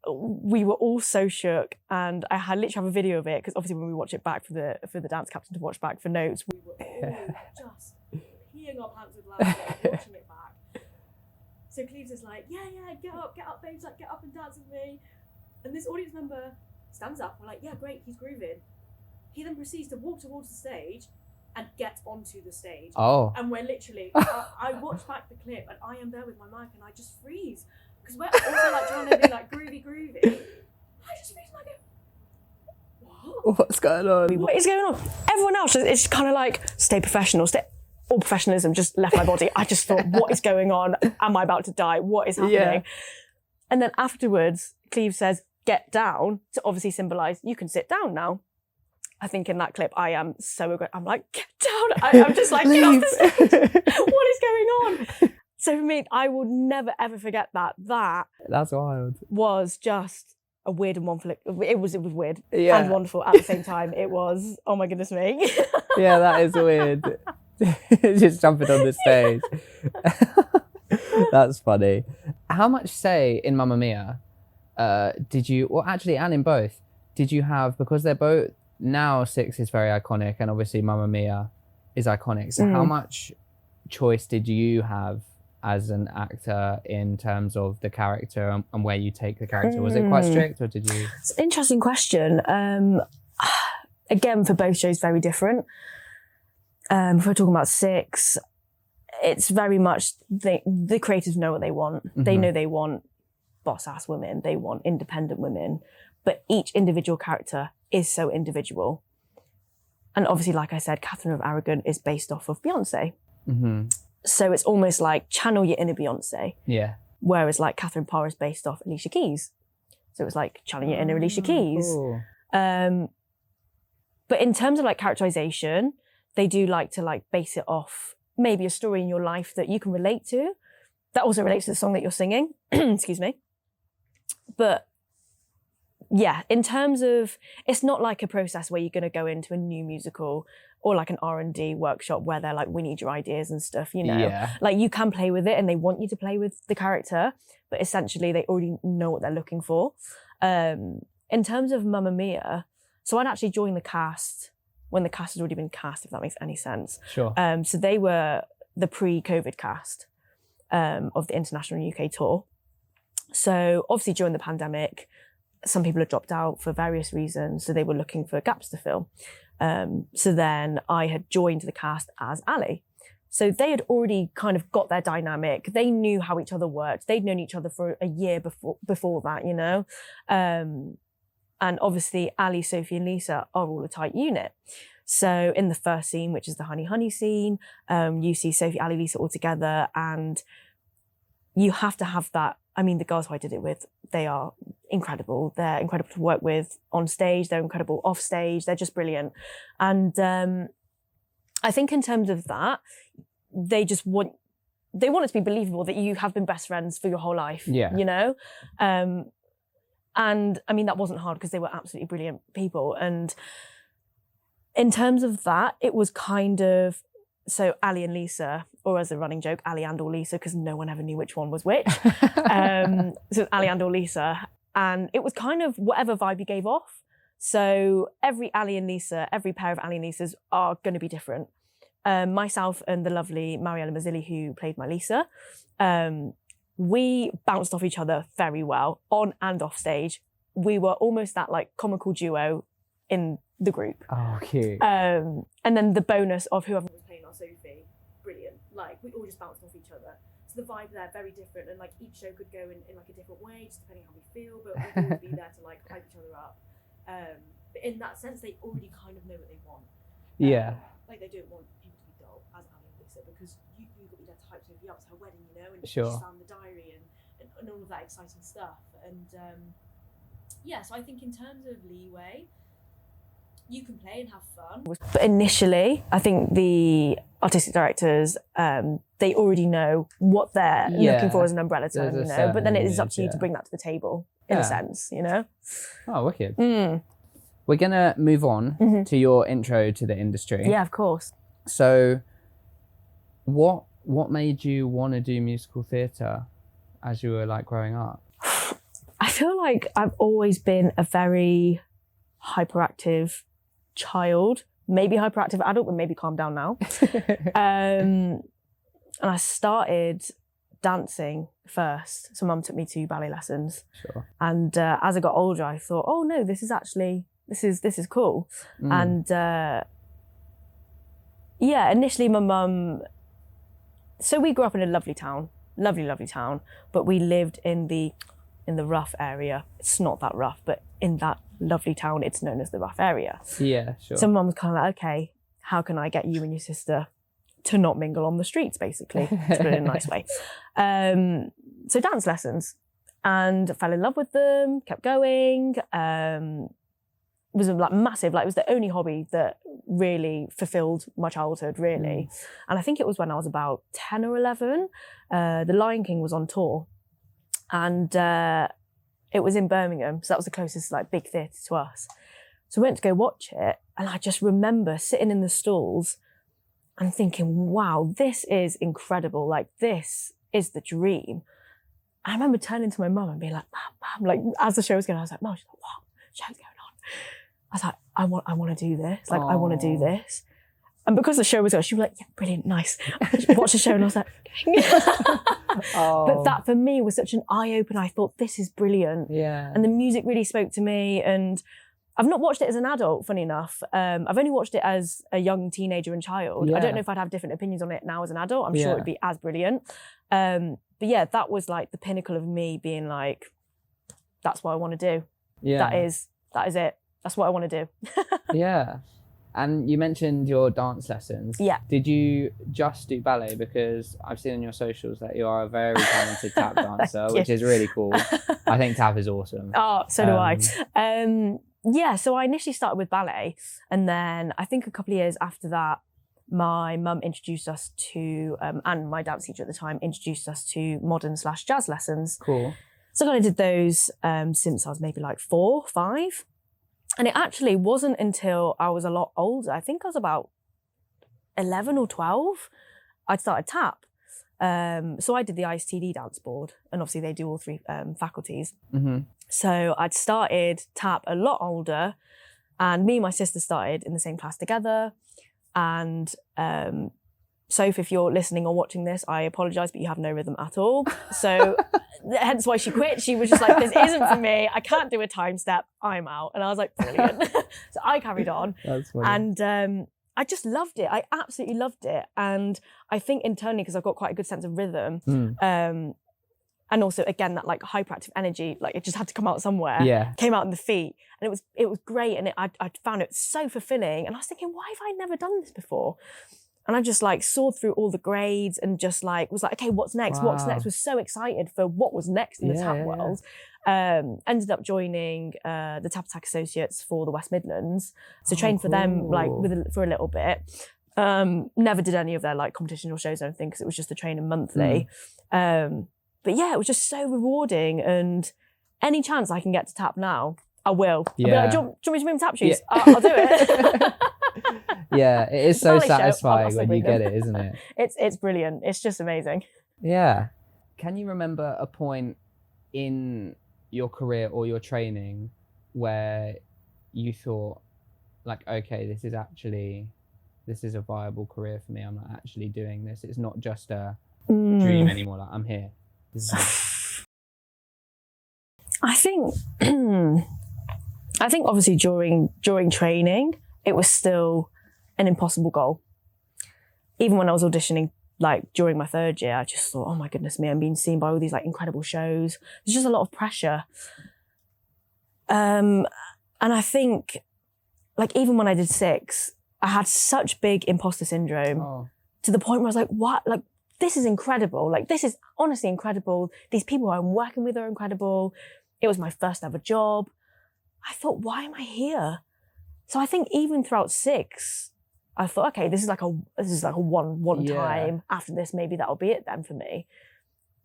we were all so shook. And I literally have a video of it, because obviously when we watch it back for the dance captain to watch back for notes, we were all just peeing our pants with laughter watching it back. So Cleves is like, yeah, get up, babes, like, get up and dance with me. And this audience member stands up. We're like, yeah, great, he's grooving. He then proceeds to walk towards the stage and get onto the stage. Oh. And we're literally, I watch back the clip and I am there with my mic and I just freeze. Because we're also like trying to be like groovy. I just freeze and I go, what? What's going on? What is going on? Everyone else is kind of like, stay professional, all professionalism just left my body. I just thought, what is going on? Am I about to die? What is happening? Yeah. And then afterwards, Cleve says, get down, to obviously symbolise you can sit down now. I think in that clip, I am so aggressive. I'm like, get down. I'm just like, get off the stage. What is going on? So for me, I will never, ever forget that. That's wild. Was just a weird and wonderful. It was weird and wonderful at the same time. It was, oh my goodness me. Yeah, that is weird. Just jumping on the stage. That's funny. How much say in Mamma Mia did you, or actually, and in both, did you have, because they're both, now Six is very iconic and obviously Mamma Mia is iconic. So how much choice did you have as an actor in terms of the character and where you take the character? Was it quite strict or did you? It's an interesting question. Again, for both shows, very different. If we're talking about Six, it's very much, the creatives know what they want. Mm-hmm. They know they want boss-ass women. They want independent women. But each individual character is so individual. And obviously, like I said, Catherine of Aragon is based off of Beyonce. Mm-hmm. So it's almost like channel your inner Beyonce. Yeah. Whereas like Catherine Parr is based off Alicia Keys. So it's like channel your inner Alicia Keys. Cool. But in terms of like characterization, they do like to like base it off maybe a story in your life that you can relate to. That also relates to the song that you're singing. Excuse me. But yeah, in terms of, it's not like a process where you're going to go into a new musical or like an R&D workshop where they're like, we need your ideas and stuff, you know. Yeah. Like you can play with it and they want you to play with the character, but essentially they already know what they're looking for. In terms of Mamma Mia, so I'd actually joined the cast when the cast had already been cast, if that makes any sense. Sure. So they were the pre-COVID cast of the international and UK tour. So obviously during the pandemic, some people had dropped out for various reasons, so they were looking for gaps to fill. So then I had joined the cast as Ellie. So they had already kind of got their dynamic. They knew how each other worked. They'd known each other for a year before that, you know. And obviously Ali, Sophie and Lisa are all a tight unit. So in the first scene, which is the honey scene, you see Sophie, Ali, Lisa all together, and you have to have that. I mean, the girls who I did it with, they are incredible. They're incredible to work with on stage. They're incredible off stage. They're just brilliant. And I think in terms of that, they want it to be believable that you have been best friends for your whole life, you know? And I mean, that wasn't hard because they were absolutely brilliant people. And in terms of that, it was kind of, so Ali and Lisa, or as a running joke, Ali and or Lisa, because no one ever knew which one was which. So Ali and or Lisa. And it was kind of whatever vibe you gave off. So every Ali and Lisa, every pair of Ali and Lisas are going to be different. Myself and the lovely Mariella Mazzilli, who played my Lisa, we bounced off each other very well, on and off stage. We were almost that like comical duo in the group. Oh, cute. And then the bonus of whoever was playing our Sophie, brilliant. Like, we all just bounced off each other. So the vibe there, very different. And like each show could go in like a different way, just depending how we feel, but we'd always be there to like hype each other up. But in that sense, they already kind of know what they want. Like, they don't want people to be dull, as Ali and Lisa, because you got to be there to hype Sophie up. It's her wedding, you know, and she's found the diary and all of that exciting stuff. And so I think in terms of leeway, you can play and have fun. But initially, I think the artistic directors, they already know what they're looking for as an umbrella term, you know, but then it is up to you to bring that to the table, in a sense, you know? Oh, wicked. We're going to move on to your intro to the industry. Yeah, of course. So what made you want to do musical theatre as you were like growing up? I feel like I've always been a very hyperactive child, maybe hyperactive adult, but maybe calm down now. And I started dancing first. So mum took me to ballet lessons. Sure. And as I got older, I thought, oh no, this is cool. And initially my mum, so we grew up in a lovely town, but we lived in the rough area. It's not that rough, but in that lovely town, it's known as the rough area. Yeah, sure. So mum was kind of like, okay, how can I get you and your sister to not mingle on the streets, basically, to put it in a nice way. So dance lessons, and fell in love with them, kept going. Was like massive, like it was the only hobby that really fulfilled my childhood, really. And I think it was when I was about 10 or 11, The Lion King was on tour, and it was in Birmingham, so that was the closest like big theatre to us. So I went to go watch it, and I just remember sitting in the stalls and thinking, wow, this is incredible, like this is the dream. I remember turning to my mum and being like, Mum, like as the show was going, I was like, Mum, she's like, what? Show's going on. I was like, I want to do this. Like, I want to do this. And because the show was going, she was like, yeah, brilliant, nice. Watch the show, and I was like, But that for me was such an eye-opener. I thought, this is brilliant. Yeah. And the music really spoke to me. And I've not watched it as an adult, funny enough. I've only watched it as a young teenager and child. Yeah. I don't know if I'd have different opinions on it now as an adult. I'm sure it'd be as brilliant. But yeah, that was like the pinnacle of me being like, that's what I want to do. Yeah. That is it. That's what I want to do. Yeah. And you mentioned your dance lessons. Yeah. Did you just do ballet? Because I've seen on your socials that you are a very talented tap dancer, which is really cool. I think tap is awesome. Oh, so do I. Yeah, so I initially started with ballet, and then I think a couple of years after that, my mum introduced us to, and my dance teacher at the time introduced us to modern/jazz lessons. Cool. So I kind of did those since I was maybe like 4, 5. And it actually wasn't until I was a lot older, I think I was about 11 or 12, I'd started tap. So I did the ISTD dance board, and obviously they do all 3 faculties. Mm-hmm. So I'd started tap a lot older, and me and my sister started in the same class together. And Soph, if you're listening or watching this, I apologise, but you have no rhythm at all. So hence why she quit. She was just like, this isn't for me. I can't do a time step. I'm out. And I was like, brilliant. So I carried on. That's funny. And I just loved it. I absolutely loved it. And I think internally, because I've got quite a good sense of rhythm, and also, again, that like hyperactive energy, like it just had to come out somewhere. Yeah. Came out in the feet. And it was great. And I found it so fulfilling. And I was thinking, why have I never done this before? And I just like sawed through all the grades and just like was like, okay, what's next? Wow. What's next? Was so excited for what was next in the tap world. Ended up joining the Tap Attack Associates for the West Midlands. So trained for them like for a little bit. Never did any of their like competition or shows or anything because it was just the training monthly. But yeah, it was just so rewarding. And any chance I can get to tap now, I will. I'll be like, do you want me to move tap shoes? Yeah. I'll do it. Yeah, it is so Ballet show, satisfying I'll when you get it, isn't it? It's brilliant. It's just amazing. Yeah. Can you remember a point in your career or your training where you thought, like, okay, this is a viable career for me. I'm not actually doing this. It's not just a dream anymore. Like, I'm here. I think obviously during training, it was still an impossible goal. Even when I was auditioning, like during my third year, I just thought, oh my goodness me, I'm being seen by all these like incredible shows. There's just a lot of pressure. And I think like even when I did 6, I had such big imposter syndrome to the point where I was like, what? Like, this is incredible. Like, this is honestly incredible. These people I'm working with are incredible. It was my first ever job. I thought, why am I here? So I think even throughout 6, I thought, okay, this is like a one time. After this, maybe that'll be it then for me.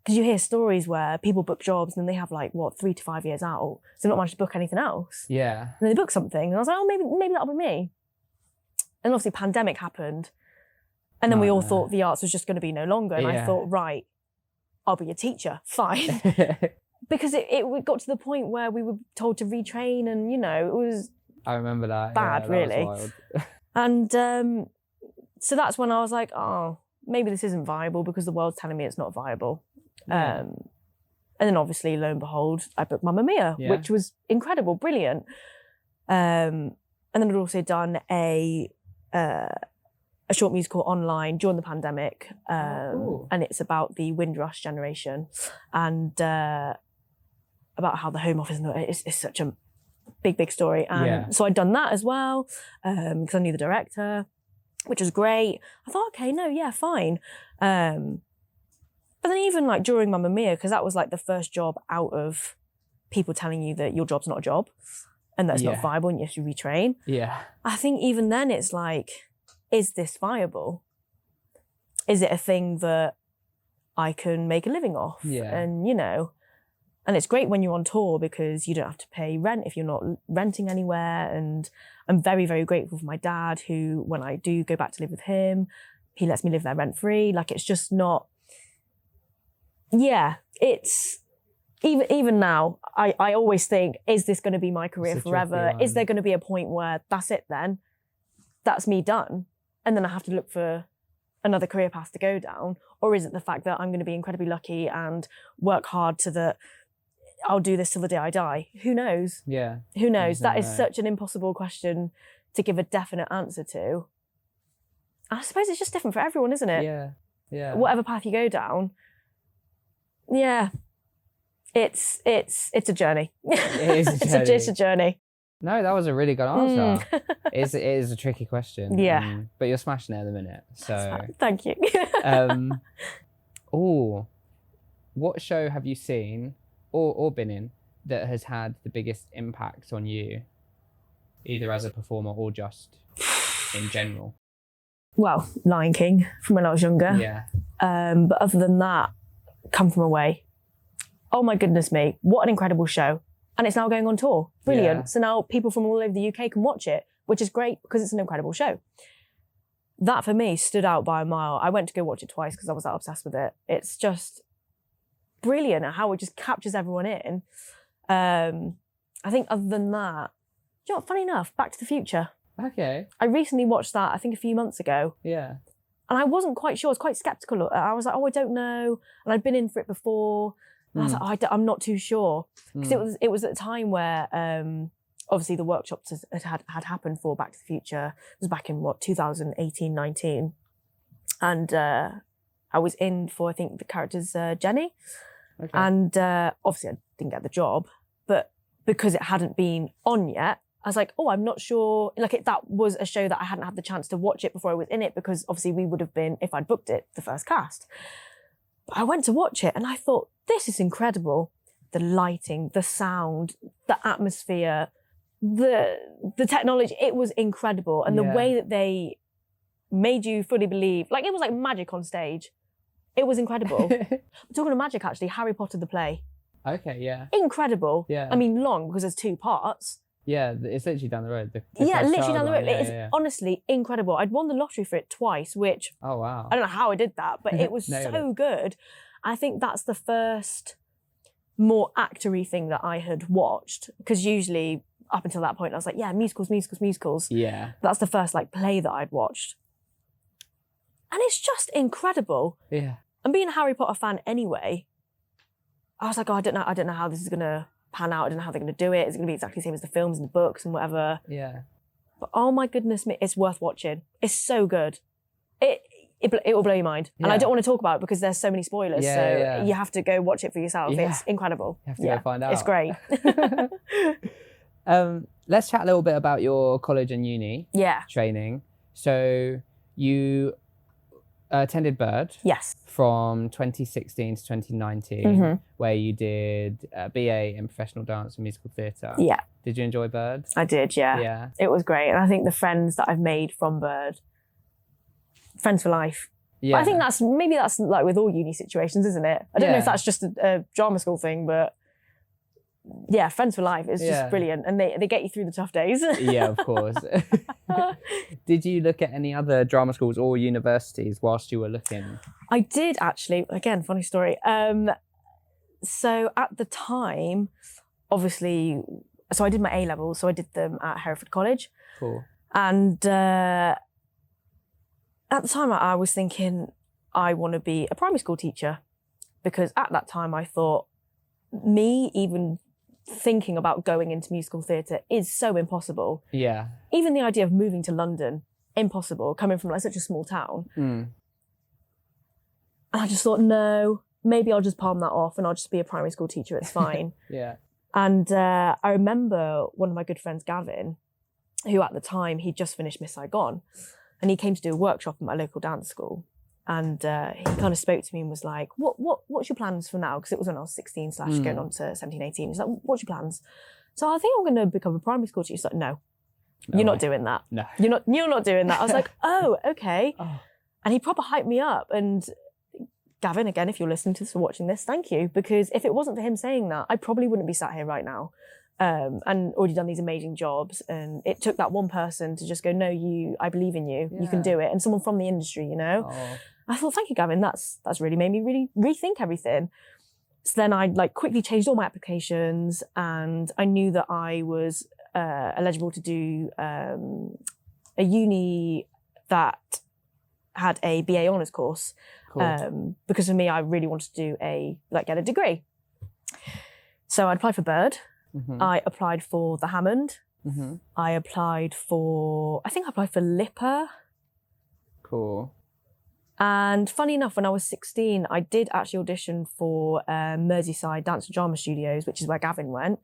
Because you hear stories where people book jobs and then they have like 3 to 5 years out, so not managed to book anything else. Yeah. And then they book something, and I was like, oh, maybe that'll be me. And obviously, pandemic happened, and then we all thought the arts was just going to be no longer. And I thought, right, I'll be a teacher, fine. Because it got to the point where we were told to retrain, and it was. I remember that. Bad, really. Was wild. And so that's when I was like, oh, maybe this isn't viable because the world's telling me it's not viable. Yeah. And then obviously, lo and behold, I booked Mamma Mia, which was incredible, brilliant. And then I'd also done a short musical online during the pandemic. And it's about the Windrush generation and about how the Home Office is such a big story. And so I'd done that as well because I knew the director, which was great. I thought, okay, no, yeah, fine. But then even like during Mamma Mia, because that was like the first job out of people telling you that your job's not a job and that's not viable and you have to retrain. Yeah. I think even then it's like, is this viable? Is it a thing that I can make a living off? Yeah. And and it's great when you're on tour because you don't have to pay rent if you're not renting anywhere. And I'm very, very grateful for my dad who, when I do go back to live with him, he lets me live there rent free. Like, it's just not, it's, even now, I always think, is this going to be my career forever? Is there going to be a point where that's it then? That's me done. And then I have to look for another career path to go down? Or is it the fact that I'm going to be incredibly lucky and work hard so that I'll do this till the day I die? Who knows? Yeah. Who knows? That is such an impossible question to give a definite answer to. I suppose it's just different for everyone, isn't it? Yeah. Yeah. Whatever path you go down. Yeah. It's a journey. It is a journey. It's a journey. No, that was a really good answer. It is a tricky question. Yeah. But you're smashing it at the minute. So thank you. What show have you seen or been in that has had the biggest impact on you, either as a performer or just in general? Well, Lion King from when I was younger. Yeah. But other than that, Come From Away. Oh my goodness me, what an incredible show. And it's now going on tour. Brilliant. Yeah. So now people from all over the UK can watch it, which is great because it's an incredible show. That for me stood out by a mile. I went to go watch it twice because I was that obsessed with it. It's just brilliant at how it just captures everyone in. I think other than that, funny enough, Back to the Future. Okay. I recently watched that, I think a few months ago. Yeah. And I wasn't quite sure. I was quite skeptical. I was like, oh, I don't know. And I'd been in for it before. And I was like, oh, I'm not too sure. Because it was at a time where obviously the workshops had happened for Back to the Future. It was back in 2018, 19. And I was in for, I think, the character's Jenny. Okay. And obviously I didn't get the job, but because it hadn't been on yet, I was like, oh, I'm not sure. Like that was a show that I hadn't had the chance to watch it before I was in it, because obviously we would have been, if I'd booked it, the first cast. But I went to watch it and I thought, this is incredible. The lighting, the sound, the atmosphere, the technology, it was incredible. And the way that they made you fully believe, like it was like magic on stage. It was incredible. Talking of magic, actually, Harry Potter the play. Okay, yeah. Incredible. Yeah. I mean, long, because there's 2 parts. Yeah, it's literally down the road. Literally down the road. It is honestly incredible. I'd won the lottery for it twice, which... Oh, wow. I don't know how I did that, but it was so good. I think that's the first more actor-y thing that I had watched, because usually up until that point I was like, yeah, musicals. Yeah. That's the first like play that I'd watched. And it's just incredible. Yeah. And being a Harry Potter fan anyway, I was like, oh, I don't know how this is going to pan out. I don't know how they're going to do it. It's going to be exactly the same as the films and the books and whatever. Yeah. But oh my goodness me, it's worth watching. It's so good. It will blow your mind. Yeah. And I don't want to talk about it because there's so many spoilers. You have to go watch it for yourself. Yeah. It's incredible. You have to go find out. It's great. Let's chat a little bit about your college and uni training. So you attended Bird. Yes. From 2016 to 2019, where you did a BA in professional dance and musical theatre. Yeah. Did you enjoy Bird? I did, yeah. Yeah. It was great. And I think the friends that I've made from Bird, friends for life. Yeah. But I think that's like with all uni situations, isn't it? I don't know if that's just a drama school thing, but yeah, friends for life is just brilliant. And they get you through the tough days. Yeah, of course. Did you look at any other drama schools or universities whilst you were looking? I did actually. Again, funny story. So at the time, obviously, so I did my A-levels, so I did them at Hereford College. Cool. And at the time I was thinking I want to be a primary school teacher, because at that time I thought me even thinking about going into musical theatre is so impossible. Yeah. Even the idea of moving to London, impossible, coming from like such a small town. And I just thought, no, maybe I'll just palm that off and I'll just be a primary school teacher, it's fine. Yeah. And I remember one of my good friends, Gavin, who at the time, he'd just finished Miss Saigon, and he came to do a workshop at my local dance school. And he kind of spoke to me and was like, what's your plans for now? Because it was when I was 16 / going on to 17, 18. He's like, what's your plans? So I think I'm going to become a primary school teacher. He's like, no, you're not doing that. No. You're not doing that. I was like, oh, okay. Oh. And he proper hyped me up. And Gavin, again, if you're listening to this or watching this, thank you. Because if it wasn't for him saying that, I probably wouldn't be sat here right now. And already done these amazing jobs. And it took that one person to just go, no, I believe in you. Yeah. You can do it. And someone from the industry, you know. Oh. I thought, thank you, Gavin. That's really made me really rethink everything. So then I like quickly changed all my applications, and I knew that I was eligible to do a uni that had a BA honours course. Cool. Because for me, I really wanted to do get a degree. So I applied for Bird. I applied for the Hammond. I applied for Lipper. Cool. And funny enough, when I was 16, I did actually audition for Merseyside Dance and Drama Studios, which is where Gavin went.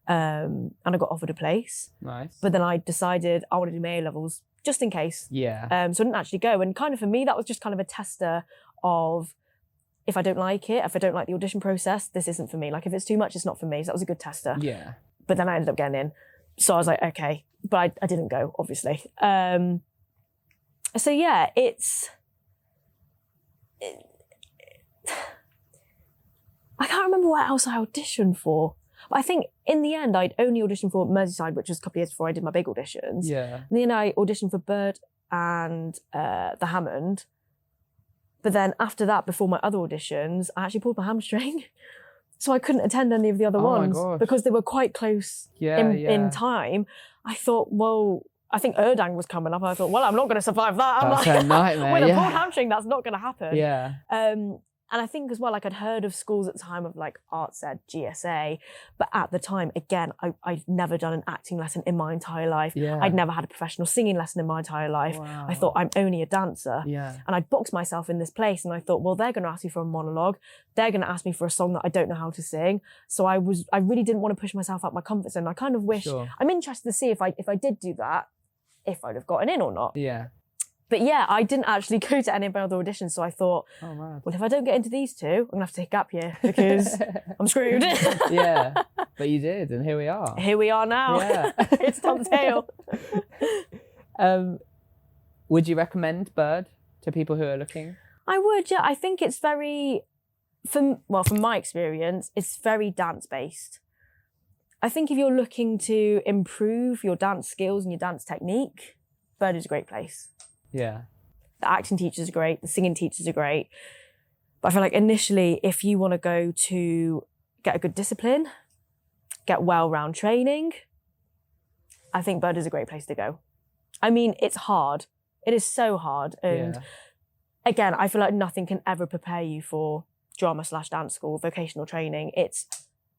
And I got offered a place. Nice. But then I decided I wanted to do my A-levels just in case. Yeah. So I didn't actually go. And kind of for me, that was just kind of a tester of, if I don't like it, if I don't like the audition process, this isn't for me. Like if it's too much, it's not for me. So that was a good tester. Yeah. But then I ended up getting in. So I was like, okay. But I didn't go, obviously. So yeah, I can't remember what else I auditioned for. But I think in the end, I'd only auditioned for Merseyside, which was a couple of years before I did my big auditions. Yeah. And then I auditioned for Bird and the Hammond. But then after that, before my other auditions, I actually pulled my hamstring. So I couldn't attend any of the other ones because they were quite close in time. I thought, well, I think Erdang was coming up. I thought, well, I'm not going to survive that. That's a nightmare. With a pulled hamstring, that's not going to happen. Yeah. And I think as well, like I'd heard of schools at the time of like Arts Ed, GSA, but at the time, again, I'd never done an acting lesson in my entire life. Yeah. I'd never had a professional singing lesson in my entire life. Wow. I thought, I'm only a dancer. Yeah. And I'd boxed myself in this place and I thought, well, they're going to ask me for a monologue. They're going to ask me for a song that I don't know how to sing. So I really didn't want to push myself out my comfort zone. I kind of wish, I'm interested to see if I did do that, if I'd have gotten in or not. Yeah. But yeah, I didn't actually go to any of my other auditions. So I thought, well, if I don't get into these two, I'm going to have to take a gap year because I'm screwed. Yeah. But you did. And here we are. Here we are now. Yeah. It's top tail. Would you recommend Bird to people who are looking? I would, yeah. I think it's very, from my experience, it's very dance-based. I think if you're looking to improve your dance skills and your dance technique, Bird is a great place. Yeah. The acting teachers are great, the singing teachers are great. But I feel like initially, if you want to go to get a good discipline, get well-round training, I think Bird is a great place to go. I mean, it's hard. It is so hard. And again, I feel like nothing can ever prepare you for drama/dance school, vocational training. It's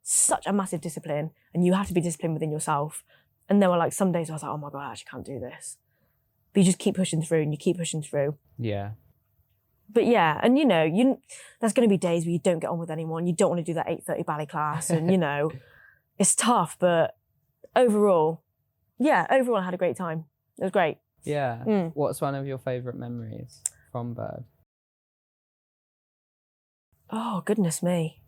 such a massive discipline and you have to be disciplined within yourself. And there were like some days I was like, oh my God, I actually can't do this. But you just keep pushing through and you keep pushing through. Yeah. But yeah, and you know, there's going to be days where you don't get on with anyone. You don't want to do that 8:30 ballet class and you know, it's tough, but overall I had a great time. It was great. Yeah. What's one of your favourite memories from Bird? Oh, goodness me.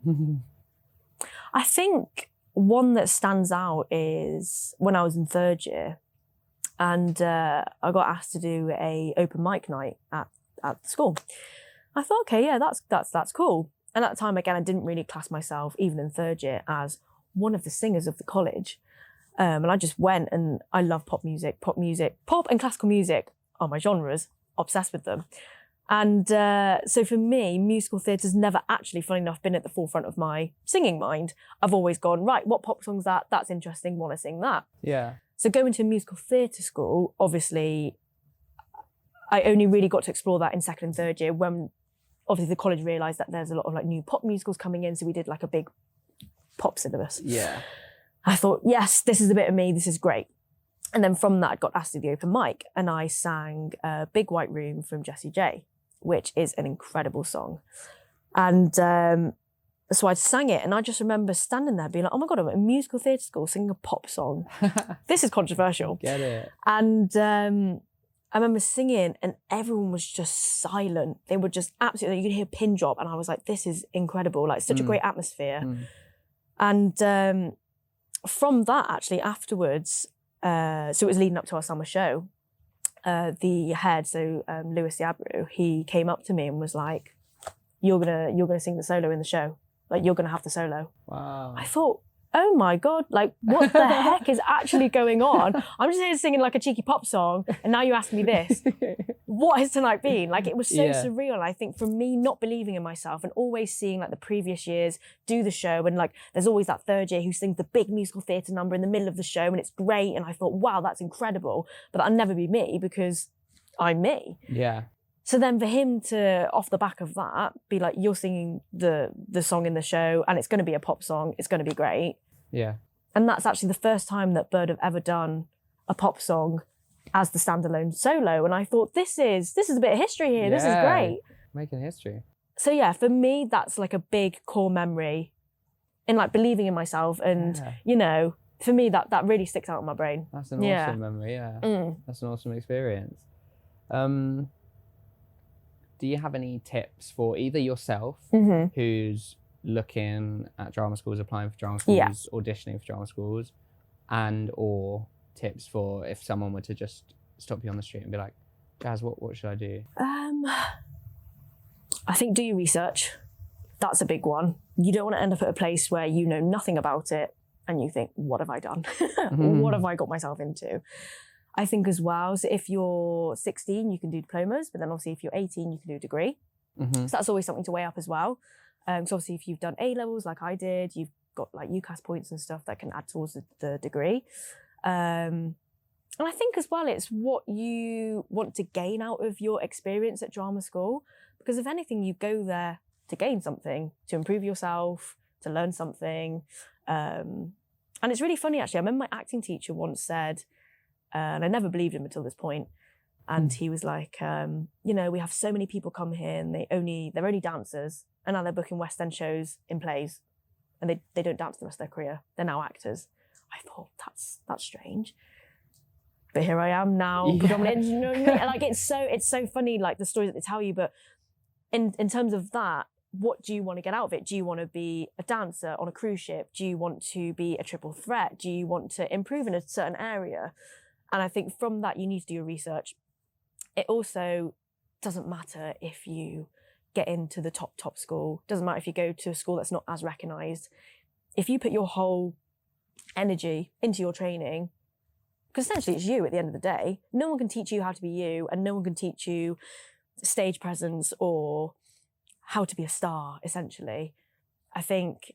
I think one that stands out is when I was in 3rd year and I got asked to do a open mic night at the school. I thought, okay, yeah, that's cool. And at the time, again, I didn't really class myself, even in 3rd year, as one of the singers of the college. And I just went, and I love pop and classical music are my genres, obsessed with them. And so for me, musical theatre's never actually, funny enough, been at the forefront of my singing mind. I've always gone, right, what pop song's that? That's interesting, want to sing that. Yeah. So going to a musical theatre school, obviously, I only really got to explore that in 2nd and 3rd year when obviously the college realised that there's a lot of like new pop musicals coming in. So we did like a big pop syllabus. Yeah. I thought, yes, this is a bit of me. This is great. And then from that, I got asked to do the open mic and I sang Big White Room from Jessie J, which is an incredible song. And so I sang it and I just remember standing there being like, oh my God, I'm at a musical theatre school singing a pop song. This is controversial. Get it. And I remember singing and everyone was just silent. They were just absolutely, you could hear a pin drop and I was like, this is incredible. Like such a great atmosphere. And from that actually afterwards, so it was leading up to our summer show, the head, so Lewis Yabru, he came up to me and was like, you're gonna sing the solo in the show. Like you're gonna have the solo. Wow. I thought, oh my God, like what the heck is actually going on? I'm just here singing like a cheeky pop song and now you ask me this. What has tonight been? Like it was so surreal. I think for me not believing in myself and always seeing like the previous years do the show and like there's always that 3rd year who sings the big musical theatre number in the middle of the show and it's great and I thought, wow, that's incredible. But that'll never be me because I'm me. Yeah. So then for him to, off the back of that, be like, you're singing the song in the show and it's going to be a pop song, it's going to be great. Yeah. And that's actually the first time that Bird have ever done a pop song as the standalone solo. And I thought, this is a bit of history here. This is great. Making history. So yeah, for me, that's like a big core memory in like believing in myself. And, you know, for me, that really sticks out in my brain. That's an awesome memory, yeah. That's an awesome experience. Do you have any tips for either yourself, who's looking at drama schools, applying for drama schools, auditioning for drama schools, and or tips for if someone were to just stop you on the street and be like, Jazz, what should I do? I think do your research. That's a big one. You don't want to end up at a place where you know nothing about it and you think, what have I done? What have I got myself into? I think as well, so if you're 16, you can do diplomas, but then obviously if you're 18, you can do a degree. So that's always something to weigh up as well. So obviously if you've done A-levels like I did, you've got like UCAS points and stuff that can add towards the degree. And And I think as well, it's what you want to gain out of your experience at drama school. Because if anything, you go there to gain something, to improve yourself, to learn something. And it's really funny, actually. I remember my acting teacher once said, and I never believed him until this point, and he was like, you know, we have so many people come here and they're only dancers, and now they're booking West End shows in plays, and they don't dance the rest of their career. They're now actors. I thought, that's strange. But here I am now, predominantly, you know what I mean? Like, it's so funny, like the stories that they tell you, but in terms of that, what do you want to get out of it? Do you want to be a dancer on a cruise ship? Do you want to be a triple threat? Do you want to improve in a certain area? And I think from that, you need to do your research. It also doesn't matter if you get into the top school. Doesn't matter if you go to a school that's not as recognised. If you put your whole energy into your training, because essentially it's you at the end of the day, no one can teach you how to be you, and no one can teach you stage presence or how to be a star, essentially. I think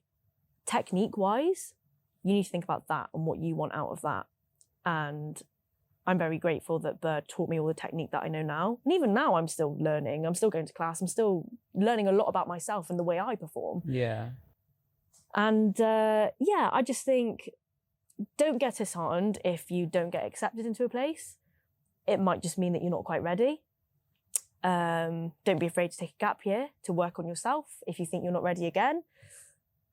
technique-wise, you need to think about that and what you want out of that. And I'm very grateful that Bird taught me all the technique that I know now. And even now, I'm still learning. I'm still going to class. I'm still learning a lot about myself and the way I perform. Yeah. And I just think, don't get disheartened if you don't get accepted into a place. It might just mean that you're not quite ready. Don't be afraid to take a gap year to work on yourself if you think you're not ready again.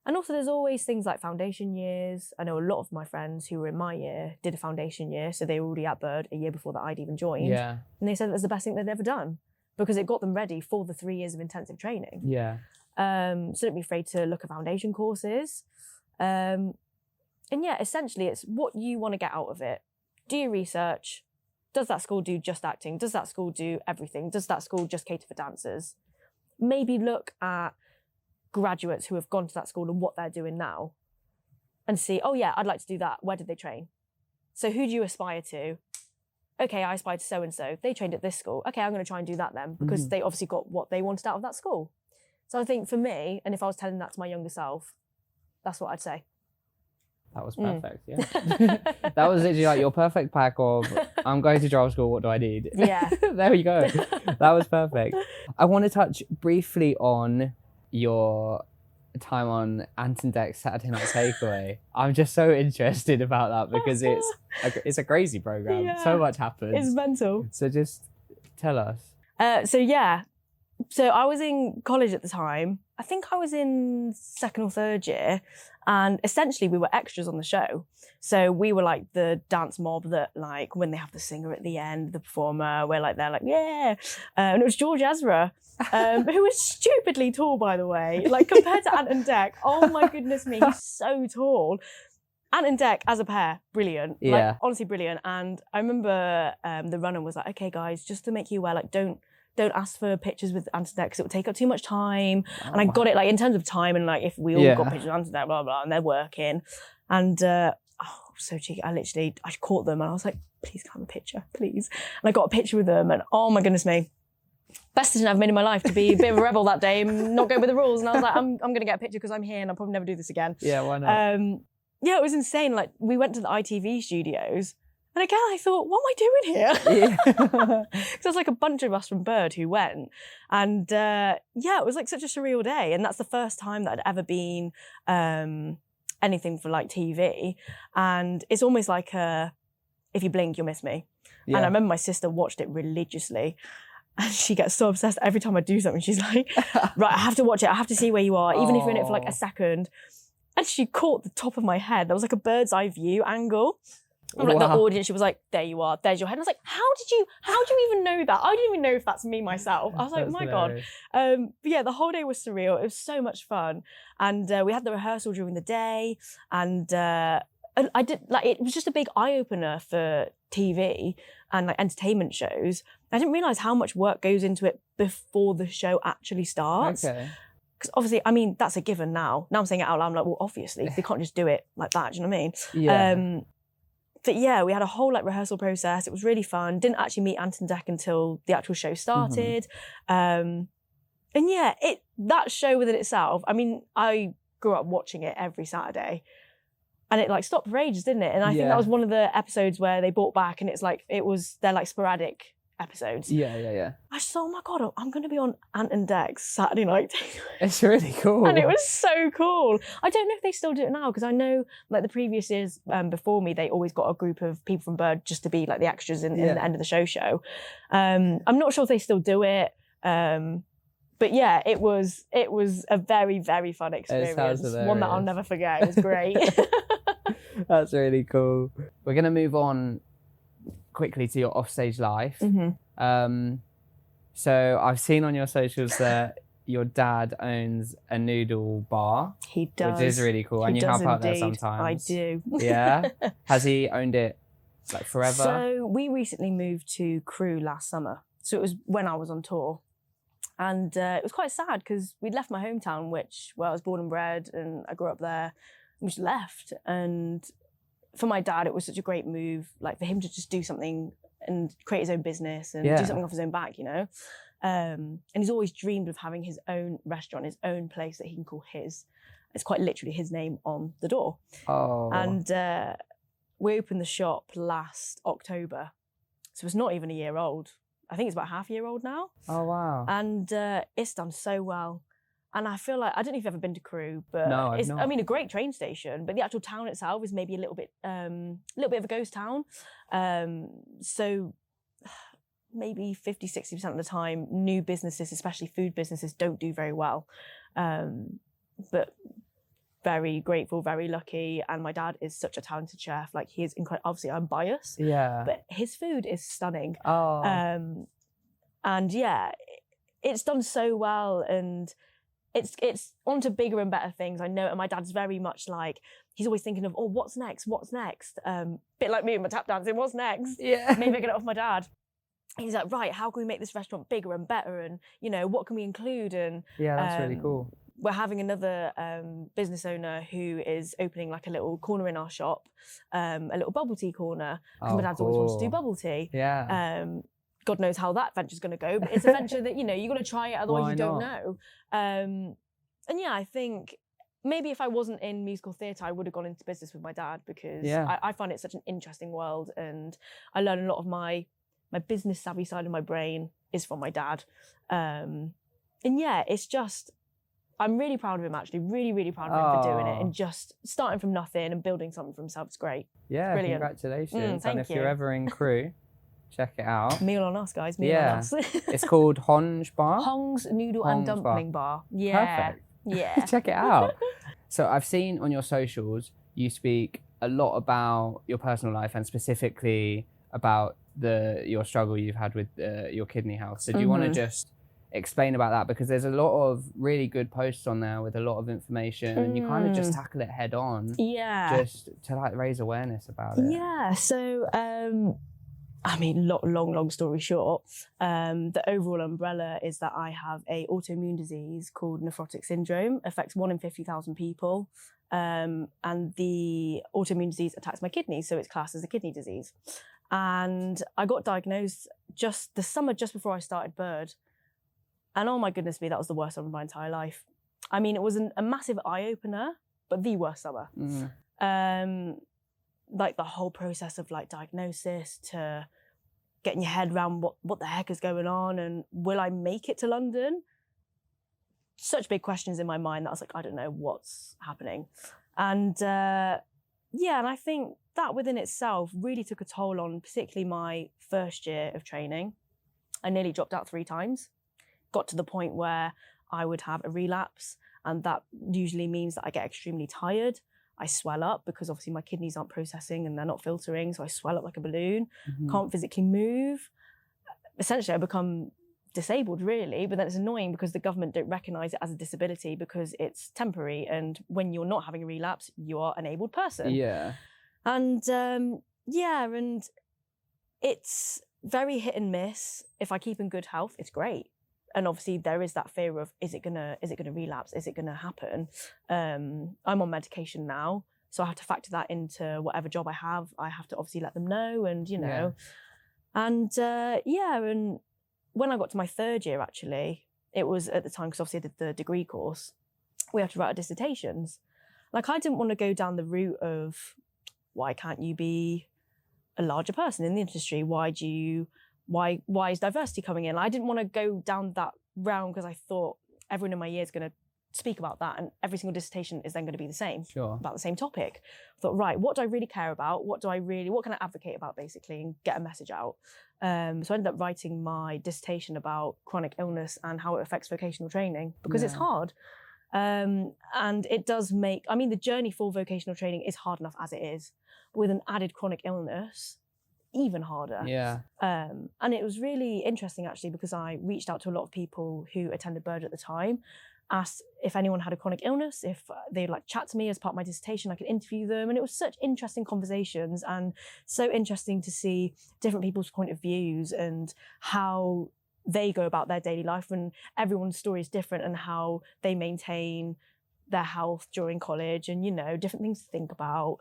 And also there's always things like foundation years. I know a lot of my friends who were in my year did a foundation year, so they were already at Bird a year before that I'd even joined. Yeah. And they said it was the best thing they'd ever done because it got them ready for the 3 years of intensive training. Yeah. So don't be afraid to look at foundation courses. And yeah, essentially it's what you want to get out of it. Do your research. Does that school do just acting? Does that school do everything? Does that school just cater for dancers? Maybe look at graduates who have gone to that school and what they're doing now and see, oh yeah, I'd like to do that. Where did they train? So who do you aspire to? Okay, I aspire to so-and-so. They trained at this school. Okay, I'm going to try and do that then because they obviously got what they wanted out of that school. So I think for me, and if I was telling that to my younger self, that's what I'd say. That was perfect, yeah. That was literally like your perfect pack of, I'm going to drama school, what do I need? Yeah. There we go. That was perfect. I want to touch briefly on your time on Ant and Dec's Saturday Night Takeaway. I'm just so interested about that because it's a crazy program. Yeah. So much happens. It's mental. So just tell us. So I was in college at the time. I think I was in 2nd or 3rd year, and essentially we were extras on the show. So we were like the dance mob that, like, when they have the singer at the end, the performer, we're like, they're like, yeah. And it was George Ezra, who was stupidly tall, by the way. Like, compared to Ant and Dec, oh my goodness me, he's so tall. Ant and Dec as a pair, brilliant. Yeah. Like, honestly brilliant. And I remember the runner was like, okay, guys, just to make you aware, like, don't ask for pictures with Ant and Dec because it will take up too much time. Oh, and I got it, like, in terms of time and, like, if we all got pictures of Ant and Dec, blah, blah, and they're working. And, so cheeky. I caught them and I was like, please can I have a picture, please? And I got a picture with them and, oh my goodness me, best decision I've made in my life to be a bit of a rebel that day and not go with the rules. And I was like, I'm going to get a picture because I'm here and I'll probably never do this again. Yeah, why not? Yeah, it was insane. Like, we went to the ITV studios. And again, I thought, what am I doing here? Because there's like a bunch of us from Bird who went. And it was like such a surreal day. And that's the first time that I'd ever been anything for like TV. And it's almost like if you blink, you'll miss me. Yeah. And I remember my sister watched it religiously. And she gets so obsessed every time I do something. She's like, right, I have to watch it. I have to see where you are, even if you're in it for like a second. And she caught the top of my head. There was like a bird's eye view angle. And like the audience, she was like, there you are, there's your head. And I was like, how do you even know that? I didn't even know if that's me myself. I was like, oh my God. But yeah, the whole day was surreal. It was so much fun. And we had the rehearsal during the day. And I did, like, it was just a big eye-opener for TV and like entertainment shows. I didn't realise how much work goes into it before the show actually starts. Okay. Because obviously, I mean, that's a given now. Now I'm saying it out loud, I'm like, well, obviously, they can't just do it like that, do you know what I mean? Yeah. But yeah, we had a whole like rehearsal process. It was really fun. Didn't actually meet Ant and Dec until the actual show started. And yeah, that show within itself, I mean, I grew up watching it every Saturday. And it like stopped for ages, didn't it? And I think that was one of the episodes where they brought back, and they're like sporadic episodes. Yeah. I just thought, oh my God, I'm going to be on Ant and Dec's Saturday night. It's really cool. And it was so cool. I don't know if they still do it now, because I know like the previous years before me, they always got a group of people from Bird just to be like the extras in the end of the show. I'm not sure if they still do it. But yeah, it was a very, very fun experience. One that I'll never forget. It was great. That's really cool. We're going to move on quickly to your offstage life. So I've seen on your socials that your dad owns a noodle bar. He does. Which is really cool. And you help out there sometimes. I do. Yeah? Has he owned it like forever? So we recently moved to Crewe last summer. So it was when I was on tour. And it was quite sad because we'd left my hometown, where I was born and bred, and I grew up there. We just left. And for my dad, it was such a great move, like for him to just do something and create his own business and do something off his own back, you know? And he's always dreamed of having his own restaurant, his own place that he can call his. It's quite literally his name on the door. Oh. And we opened the shop last October. So it's not even a year old. I think it's about half a year old now. Oh, wow. And it's done so well. And I feel like, I don't know if you've ever been to Crewe, but no, it's, not. I mean, a great train station, but the actual town itself is maybe a little bit of a ghost town. So maybe 50, 60% of the time, new businesses, especially food businesses, don't do very well. But very grateful, very lucky. And my dad is such a talented chef. Like, he is incredible. Obviously, I'm biased. Yeah. But his food is stunning. Oh. And yeah, it's done so well. And it's on to bigger and better things. I know. And my dad's very much like, he's always thinking of, oh, what's next? What's next? Bit like me and my tap dancing, what's next? Yeah. Maybe I get it off my dad. He's like, right, how can we make this restaurant bigger and better? And, you know, what can we include? And yeah, that's really cool. We're having another business owner who is opening like a little corner in our shop, a little bubble tea corner. Because my dad's always wanted to do bubble tea. Yeah. God knows how that venture's going to go, but it's a venture that, you know, you've got to try it, otherwise Why you don't not? know. And yeah, I think maybe if I wasn't in musical theatre, I would have gone into business with my dad, because I find it such an interesting world, and I learn a lot of my business savvy side of my brain is from my dad. And yeah, it's just, I'm really proud of him, actually, really, really proud of him for doing it, and just starting from nothing and building something for himself. It's great. Yeah, brilliant. Congratulations. Thank and if you. you're ever in Crewe, check it out. Meal on us, guys. Meal on us. It's called Honge Bar. Hong's Noodle and Dumpling Bar. Yeah. Perfect. Yeah. Check it out. So I've seen on your socials, you speak a lot about your personal life, and specifically about your struggle you've had with your kidney health. So do you want to just explain about that? Because there's a lot of really good posts on there with a lot of information, and you kind of just tackle it head on. Yeah. Just to like raise awareness about it. Yeah. So, I mean, long story short, the overall umbrella is that I have a autoimmune disease called nephrotic syndrome. Affects 1 in 50,000 people. And the autoimmune disease attacks my kidneys, so it's classed as a kidney disease. And I got diagnosed just the summer just before I started Bird. And oh my goodness me, that was the worst summer of my entire life. I mean, it was a massive eye-opener, but the worst summer. Like the whole process of like diagnosis to getting your head around what the heck is going on, and will I make it to London? Such big questions in my mind that I was like, I don't know what's happening. And and I think that within itself really took a toll on particularly my first year of training. I nearly dropped out 3 times. Got to the point where I would have a relapse, and that usually means that I get extremely tired. I swell up because obviously my kidneys aren't processing and they're not filtering, so I swell up like a balloon, can't physically move. Essentially, I become disabled, really, but then it's annoying because the government don't recognise it as a disability because it's temporary, and when you're not having a relapse, you are an abled person. Yeah. And and it's very hit and miss. If I keep in good health, it's great. And obviously there is that fear of, is it gonna relapse? Is it gonna happen? I'm on medication now, so I have to factor that into whatever job I have. I have to obviously let them know, and you know, and and when I got to my 3rd year, actually, it was at the time, because obviously I did the degree course, we have to write our dissertations. Like, I didn't want to go down the route of, why can't you be a larger person in the industry? Why is diversity coming in? I didn't want to go down that round because I thought everyone in my year is going to speak about that, and every single dissertation is then going to be the same, about the same topic. I thought, right, what do I really care about? What can I advocate about, basically, and get a message out? So I ended up writing my dissertation about chronic illness and how it affects vocational training, because it's hard. And it does make, I mean, the journey for vocational training is hard enough as it is, but with an added chronic illness, even harder. And it was really interesting, actually, because I reached out to a lot of people who attended Burge at the time, asked if anyone had a chronic illness, if they'd like chat to me as part of my dissertation, I could interview them. And it was such interesting conversations, and so interesting to see different people's point of views and how they go about their daily life, and everyone's story is different, and how they maintain their health during college, and, you know, different things to think about.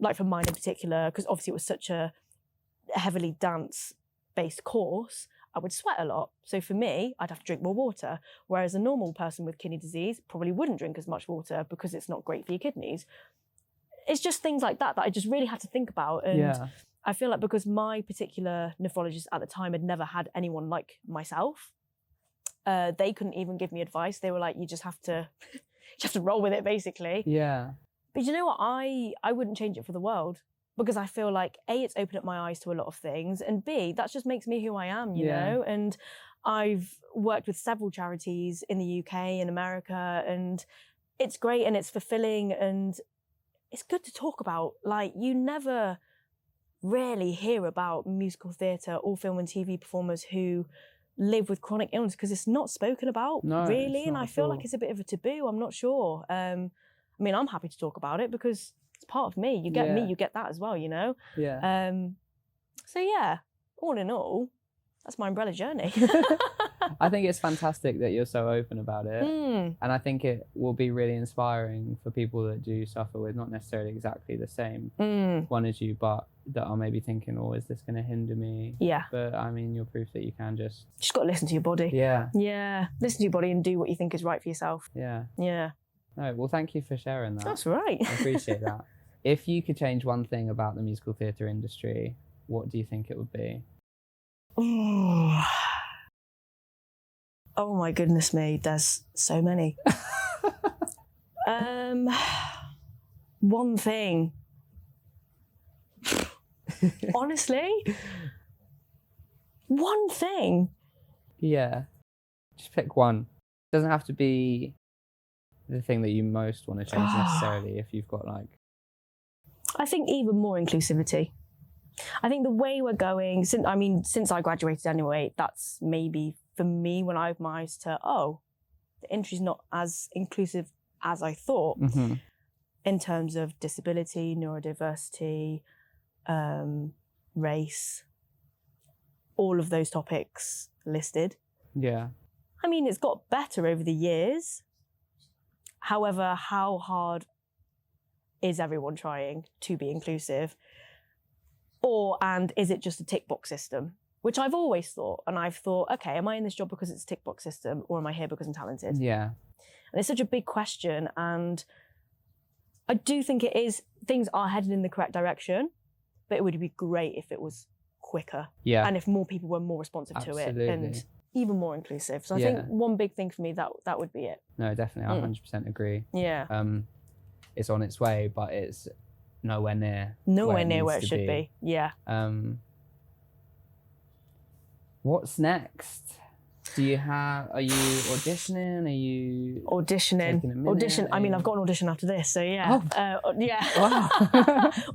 Like for mine in particular, because obviously it was such a heavily dance-based course, I would sweat a lot. So for me, I'd have to drink more water, whereas a normal person with kidney disease probably wouldn't drink as much water because it's not great for your kidneys. It's just things like that I just really had to think about. And I feel like because my particular nephrologist at the time had never had anyone like myself, they couldn't even give me advice. They were like, you just have to roll with it, basically. But you know what? I wouldn't change it for the world, because I feel like, A, it's opened up my eyes to a lot of things, and B, that just makes me who I am, you know? And I've worked with several charities in the UK and America, and it's great and it's fulfilling and it's good to talk about. Like, you never rarely hear about musical theatre or film and TV performers who live with chronic illness, because it's not spoken about, really. And I feel like it's a bit of a taboo. I'm not sure. I mean, I'm happy to talk about it because it's part of me. You get me, you get that as well, you know? So yeah, all in all, that's my umbrella journey. I think it's fantastic that you're so open about it. And I think it will be really inspiring for people that do suffer with not necessarily exactly the same one as you, but that are maybe thinking, oh, is this going to hinder me? But I mean, you're proof that you can just got to listen to your body. Listen to your body and do what you think is right for yourself. No, well, thank you for sharing that. That's right. I appreciate that. If you could change one thing about the musical theatre industry, what do you think it would be? Oh my goodness me, there's so many. One thing. Honestly? One thing? Yeah. Just pick one. It doesn't have to be the thing that you most want to change necessarily, if you've got like... I think even more inclusivity. I think the way we're going, since I graduated anyway, that's maybe for me when I opened my eyes to, the industry's not as inclusive as I thought in terms of disability, neurodiversity, race, all of those topics listed. I mean, it's got better over the years. However, how hard is everyone trying to be inclusive? And is it just a tick box system? Which I've always thought. And I've thought, okay, am I in this job because it's a tick box system, or am I here because I'm talented? And it's such a big question. And I do think things are headed in the correct direction, but it would be great if it was quicker. And if more people were more responsive to it and even more inclusive. So I think one big thing for me, that would be it. No, definitely. I 100% agree. It's on its way, but it's nowhere near where it should be. What's next? Are you auditioning? Are you auditioning? I mean, I've got an audition after this, so Wow.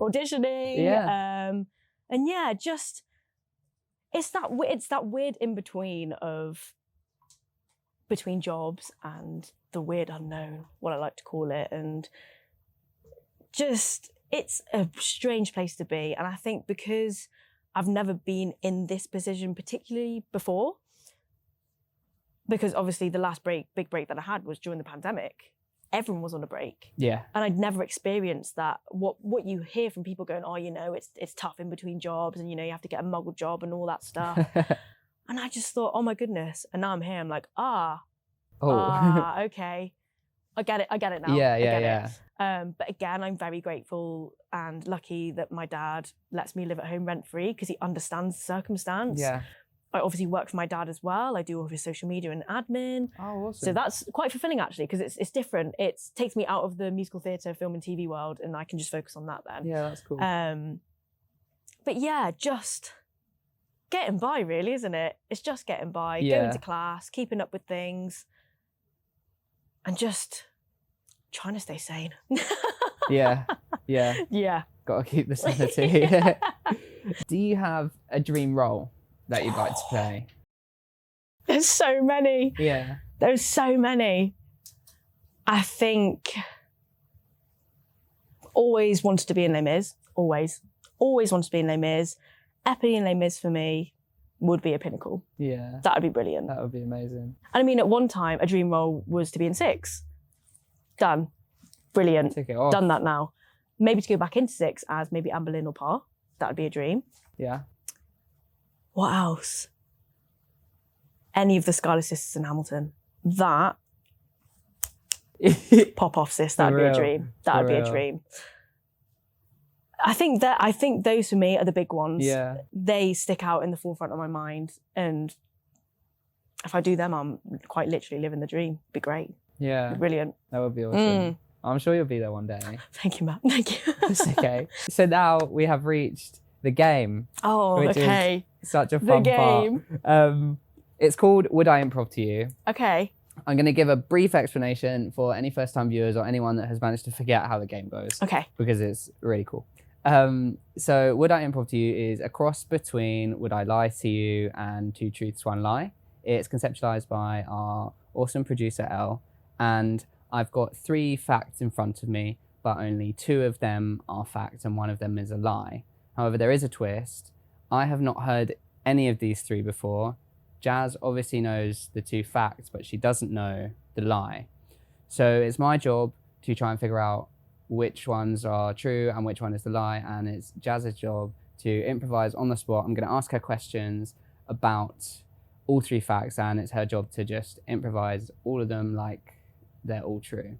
Auditioning. And just it's that weird in between between jobs and the weird unknown, what I like to call it, and just it's a strange place to be. And I think because I've never been in this position particularly before, because obviously the last big break that I had was during the pandemic. Everyone was on a break. And I'd never experienced that. What you hear from people going, it's tough in between jobs, and you have to get a muggle job and all that stuff. And I just thought, oh my goodness. And now I'm here, I'm like, okay. I get it now. Yeah, I yeah, get yeah. it. But again, I'm very grateful and lucky that my dad lets me live at home rent-free because he understands the circumstance. Yeah. I obviously work for my dad as well. I do all his social media and admin. Oh, awesome. So that's quite fulfilling actually, because it's different. It takes me out of the musical theatre, film and TV world, and I can just focus on that then. Yeah, that's cool. But yeah, just getting by really, isn't it? It's just getting by, Yeah. going to class, keeping up with things, and just trying to stay sane. Yeah, yeah. Yeah. Got to keep the sanity. Do you have a dream role that you'd like to play? There's so many. Yeah. There's so many. I think always wanted to be in Les Mis. Always wanted to be in Les Mis. Epping in Les Mis for me would be a pinnacle. Yeah. That would be brilliant. That would be amazing. And I mean, at one time, a dream role was to be in Six. Done. Brilliant. Tick it off. Done that now. Maybe to go back into Six as maybe Anne Boleyn or Parr. That would be a dream. Yeah. What else? Any of the Scarlet Sisters in Hamilton. That. Pop off, sis. That'd be a dream. That'd be a dream. I think those for me are the big ones. Yeah. They stick out in the forefront of my mind, and if I do them, I'm quite literally living the dream. Be great. Yeah. Be brilliant. That would be awesome. I'm sure you'll be there one day. Thank you, Matt. Thank you. It's okay. So now we have reached the game. Oh, which okay. Is such a fun part. It's called Would I Improv to You? Okay. I'm going to give a brief explanation for any first-time viewers or anyone that has managed to forget how the game goes. Okay. Because it's really cool. So Would I Improv to You is a cross between Would I Lie to You and Two Truths, One Lie. It's conceptualized by our awesome producer, Elle, and I've got 3 facts in front of me, but only 2 of them are facts and 1 of them is a lie. However, there is a twist. I have not heard any of these 3 before. Jazz obviously knows the 2 facts, but she doesn't know the lie. So it's my job to try and figure out which ones are true and which one is the lie, and it's Jazz's job to improvise on the spot. I'm going to ask her questions about all 3 facts, and it's her job to just improvise all of them like they're all true.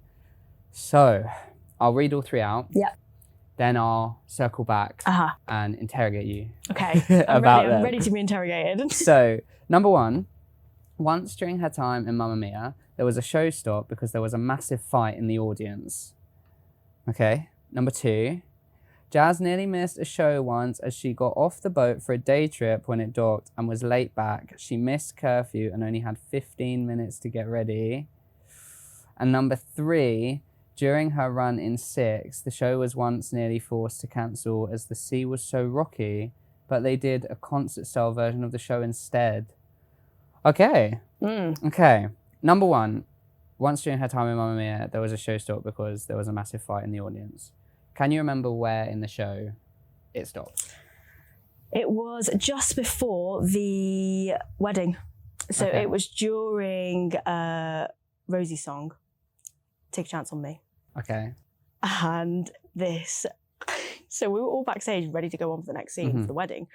So I'll read all 3 out. Yeah. Then I'll circle back and interrogate you. Okay. I'm ready to be interrogated. So, number 1, once during her time in Mamma Mia, there was a show stop because there was a massive fight in the audience. Okay. Number 2, Jazz nearly missed a show once as she got off the boat for a day trip when it docked and was late back. She missed curfew and only had 15 minutes to get ready. And number 3, during her run in Six, the show was once nearly forced to cancel as the sea was so rocky, but they did a concert-style version of the show instead. Okay. Okay. Number 1, once during her time in Mamma Mia, there was a show stop because there was a massive fight in the audience. Can you remember where in the show it stopped? It was just before the wedding. So it was during Rosie's song, Take a Chance on Me. Okay. And so we were all backstage ready to go on for the next scene for the wedding.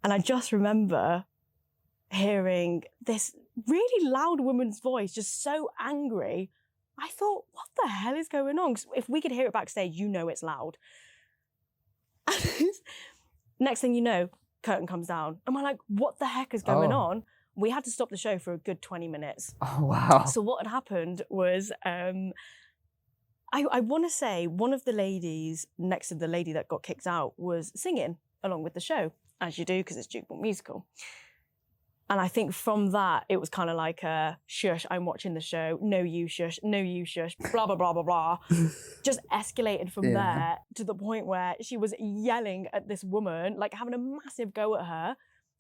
And I just remember hearing this really loud woman's voice, just so angry. I thought, what the hell is going on? 'Cause if we could hear it backstage, you know it's loud. Next thing you know, curtain comes down. And we're like, what the heck is going on? We had to stop the show for a good 20 minutes. Oh, wow. So what had happened was, I want to say one of the ladies next to the lady that got kicked out was singing along with the show, as you do, because it's Jukebox Musical. And I think from that, it was kind of like a shush, I'm watching the show. No, you shush. No, you shush. Blah, blah, blah, blah, blah. Just escalated from there to the point where she was yelling at this woman, like having a massive go at her,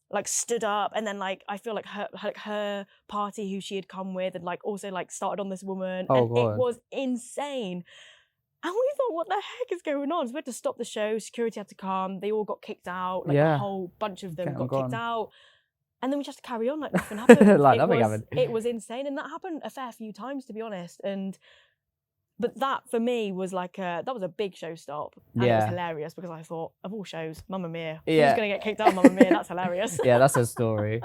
like stood up. And then like, I feel like her party who she had come with had like also like started on this woman. Oh, and God. It was insane. And we thought, what the heck is going on? So we had to stop the show. Security had to come. They all got kicked out. Like a whole bunch of them got kicked out. And then we just had to carry on like nothing happened. Like nothing happened. It was insane. And that happened a fair few times, to be honest. But that for me was like that was a big show stop. And it was hilarious because I thought, of all shows, Mamma Mia. Who's going to get kicked out of Mamma Mia? That's hilarious. Yeah, that's a story.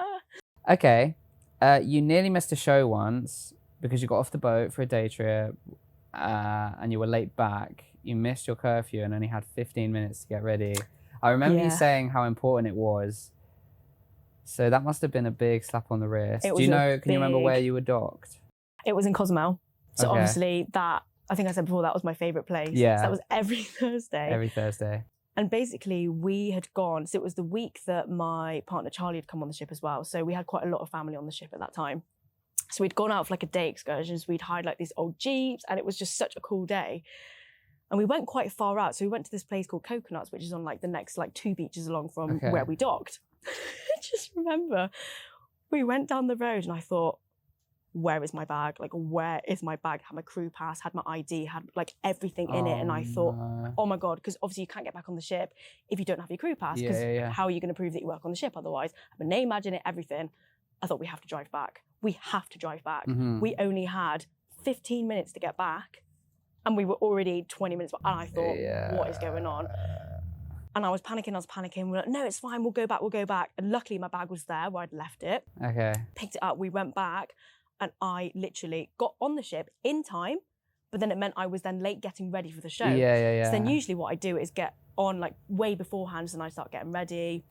Okay. You nearly missed a show once. because you got off the boat for a day trip and you were late back, you missed your curfew and only had 15 minutes to get ready. I remember you saying how important it was. So that must have been a big slap on the wrist. Can you remember where you were docked? It was in Cozumel. So Okay. obviously that, I think I said before, that was my favourite place. Yeah. So that was every Thursday. Every Thursday. And basically we had gone, so it was the week that my partner Charlie had come on the ship as well. So we had quite a lot of family on the ship at that time. So we'd gone out for like a day excursions. We'd hired like these old Jeeps and it was just such a cool day. And we went quite far out. So we went to this place called Coconuts, which is on like the next like 2 beaches along from where we docked. I just remember we went down the road and I thought, where is my bag? Like, where is my bag? Had my crew pass, had my ID, had like everything in it. And I thought, oh my God, because obviously you can't get back on the ship if you don't have your crew pass, because how are you going to prove that you work on the ship otherwise? I have my name, badge in it, everything. I thought, we have to drive back. We have to drive back. We only had 15 minutes to get back and we were already 20 minutes back. And I thought, what is going on? And I was panicking. We're like, no, it's fine. We'll go back. And luckily my bag was there where I'd left it. Okay. Picked it up. We went back. And I literally got on the ship in time, but then it meant I was then late getting ready for the show. Yeah. So then usually what I do is get on like way beforehand, and I start getting ready.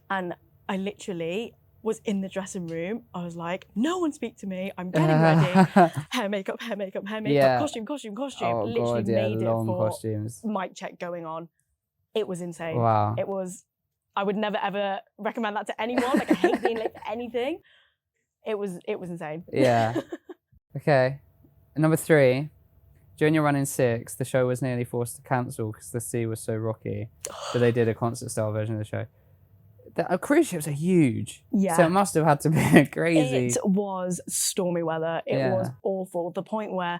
And I literally was in the dressing room. I was like, no one speak to me. I'm getting ready. Hair, makeup, costume. Oh, Literally God, made it long for costumes. mic check going on. It was insane. Wow. It was, I would never ever recommend that to anyone. Like I hate being late for anything. It was insane. Yeah. Okay. Number 3, during your run in 6, the show was nearly forced to cancel because the sea was so rocky. So they did a concert style version of the show. Cruise ships are huge. Yeah. So it must have had to be crazy. It was stormy weather. It was awful. The point where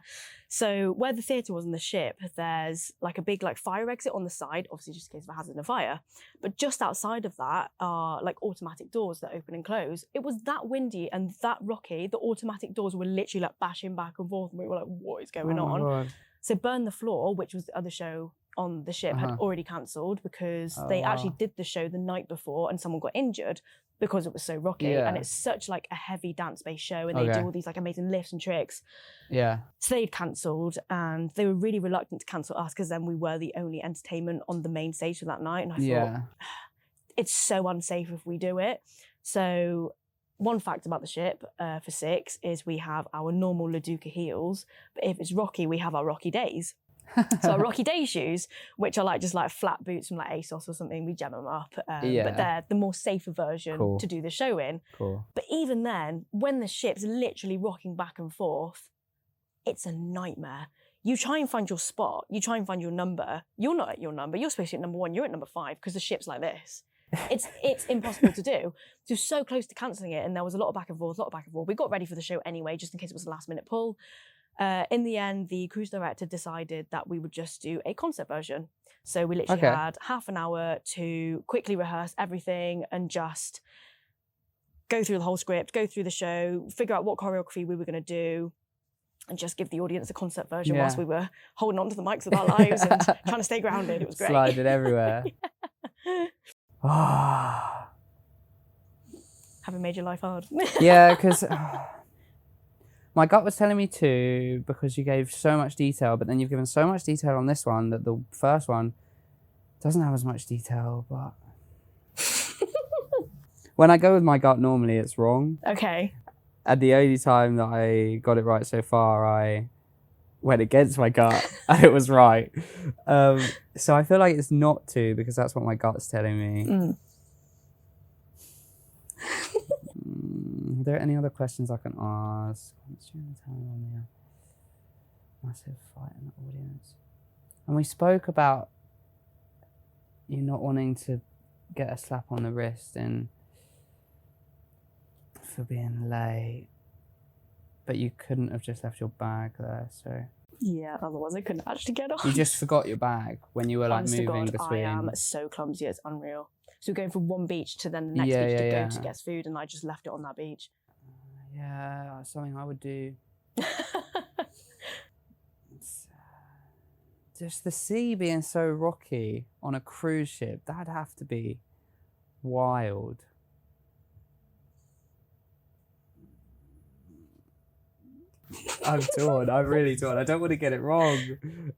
the theatre was on the ship, there's like a big like fire exit on the side, obviously just in case of a hazard of fire. But just outside of that are like automatic doors that open and close. It was that windy and that rocky. The automatic doors were literally like bashing back and forth, and we were like, what is going on? God. So Burn the Floor, which was the other show on the ship, had already cancelled because they actually did the show the night before and someone got injured because it was so rocky. And it's such like a heavy dance-based show and they do all these like amazing lifts and tricks. Yeah. So they'd cancelled and they were really reluctant to cancel us because then we were the only entertainment on the main stage for that night. And I thought, it's so unsafe if we do it. So one fact about the ship for 6 is we have our normal Laduca heels, but if it's rocky, we have our Rocky Days. So our Rocky Day shoes, which are like just like flat boots from like ASOS or something, we gem them up. But they're the more safer version to do the show in. But even then, when the ship's literally rocking back and forth, it's a nightmare. You try and find your spot, you try and find your number. You're not at your number, you're supposed to be at number 1, you're at number 5 because the ship's like this. It's impossible to do. So close to cancelling it and there was a lot of back and forth. We got ready for the show anyway, just in case it was a last minute pull. In the end, the cruise director decided that we would just do a concert version. So we literally had half an hour to quickly rehearse everything and just go through the whole script, go through the show, figure out what choreography we were going to do, and just give the audience a concert version whilst we were holding on to the mics with our lives and trying to stay grounded. It was great. Slided everywhere. Haven't made your life hard. Yeah, because my gut was telling me to, because you gave so much detail, but then you've given so much detail on this one that the first one doesn't have as much detail, but when I go with my gut, normally it's wrong. Okay. And the only time that I got it right so far, I went against my gut and it was right. So I feel like it's not to, because that's what my gut's telling me. Are there any other questions I can ask? Massive fight in the audience. And we spoke about you not wanting to get a slap on the wrist and for being late, but you couldn't have just left your bag there, so. Yeah, otherwise I couldn't actually get off. You just forgot your bag when you were like moving between. I am so clumsy, it's unreal. So we're going from one beach to then the next beach to go to get food, and I just left it on that beach. Yeah, something I would do. Just the sea being so rocky on a cruise ship, that'd have to be wild. I'm torn. I'm really torn. I don't want to get it wrong.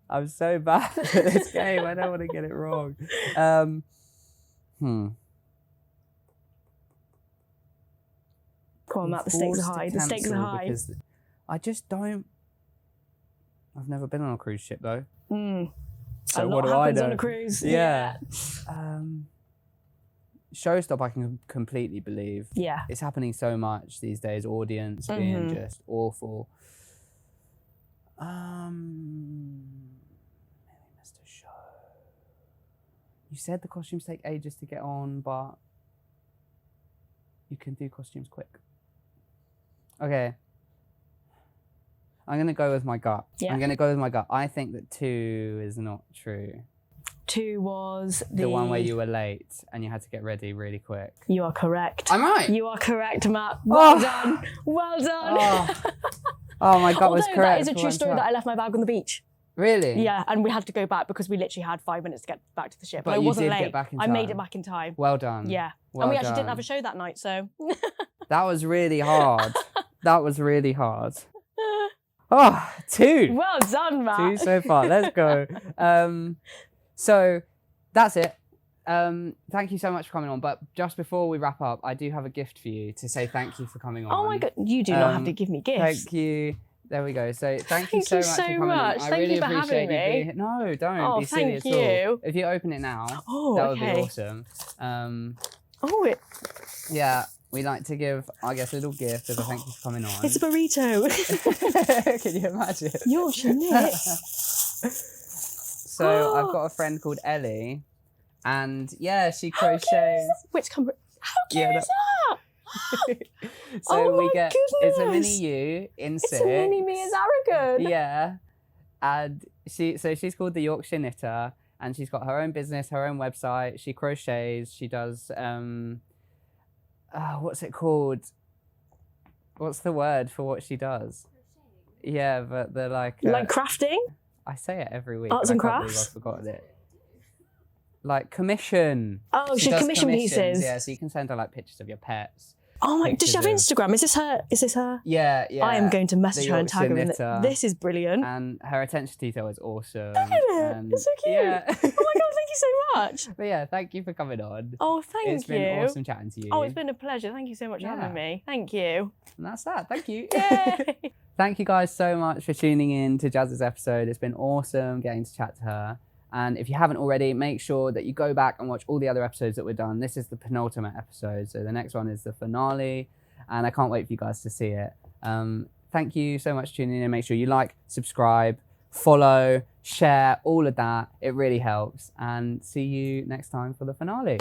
I'm so bad at this game. I don't want to get it wrong. Come on, Matt, the stakes are high. The stakes are high. Because I just don't... I've never been on a cruise ship, though. So what do I happens know? on a cruise. Yeah. Showstop, I can completely believe. Yeah. It's happening so much these days. Audience being just awful. Maybe missed a show. You said the costumes take ages to get on, but you can do costumes quick. Okay. I'm going to go with my gut. Yeah. I'm going to go with my gut. I think that 2 is not true. 2 was the one where you were late and you had to get ready really quick. You are correct. I'm right. You are correct, Matt. Well done. Well done. Oh, my gut was correct. That is a true story that I left my bag on the beach. Really? Yeah, and we had to go back because we literally had 5 minutes to get back to the ship. But I you wasn't did late. Get back in time. I made it back in time. Well done. Yeah. Well and we actually done. didn't have a show that night, so. That was really hard. That was really hard. Oh, 2. Well done, Matt. 2 so far. Let's go. So that's it. Thank you so much for coming on. But just before we wrap up, I do have a gift for you to say thank you for coming on. Oh my God, you do not have to give me gifts. Thank you. There we go. So thank you so much for coming on. I Thank really you for appreciate having you me. being here. No, don't be silly thank at you. all. If you open it now, that would be awesome. Yeah, we like to give, I guess, a little gift as a thank you for coming on. It's a burrito. Can you imagine? Yorkshire Knitter. So I've got a friend called Ellie, and yeah, she crochets. Which company? How cute is that? So we get it's a mini you in It's a mini me as arrogant. Yeah, and she's called the Yorkshire Knitter, and she's got her own business, her own website. She crochets. She does what's it called? What's the word for what she does? Yeah, but they're like crafting. I say it every week. Arts and crafts. I've forgotten it. Like commission. Oh, she commission pieces. Yeah, so you can send her like pictures of your pets. Oh my! Does she have Instagram? Is this her? Is this her? Yeah, yeah. I am going to message her and tag her in it. This is brilliant. And her attention to detail is awesome. Look at it. It's so cute. Yeah. Oh my God! Thank you so much. But yeah, thank you for coming on. Oh, thank you. It's been awesome chatting to you. Oh, it's been a pleasure. Thank you so much for having me. Thank you. And that's that. Thank you. Yay. Thank you guys so much for tuning in to Jazz's episode. It's been awesome getting to chat to her. And if you haven't already, make sure that you go back and watch all the other episodes that we've done. This is the penultimate episode. So the next one is the finale. And I can't wait for you guys to see it. Thank you so much for tuning in. Make sure you like, subscribe, follow, share, all of that. It really helps. And see you next time for the finale.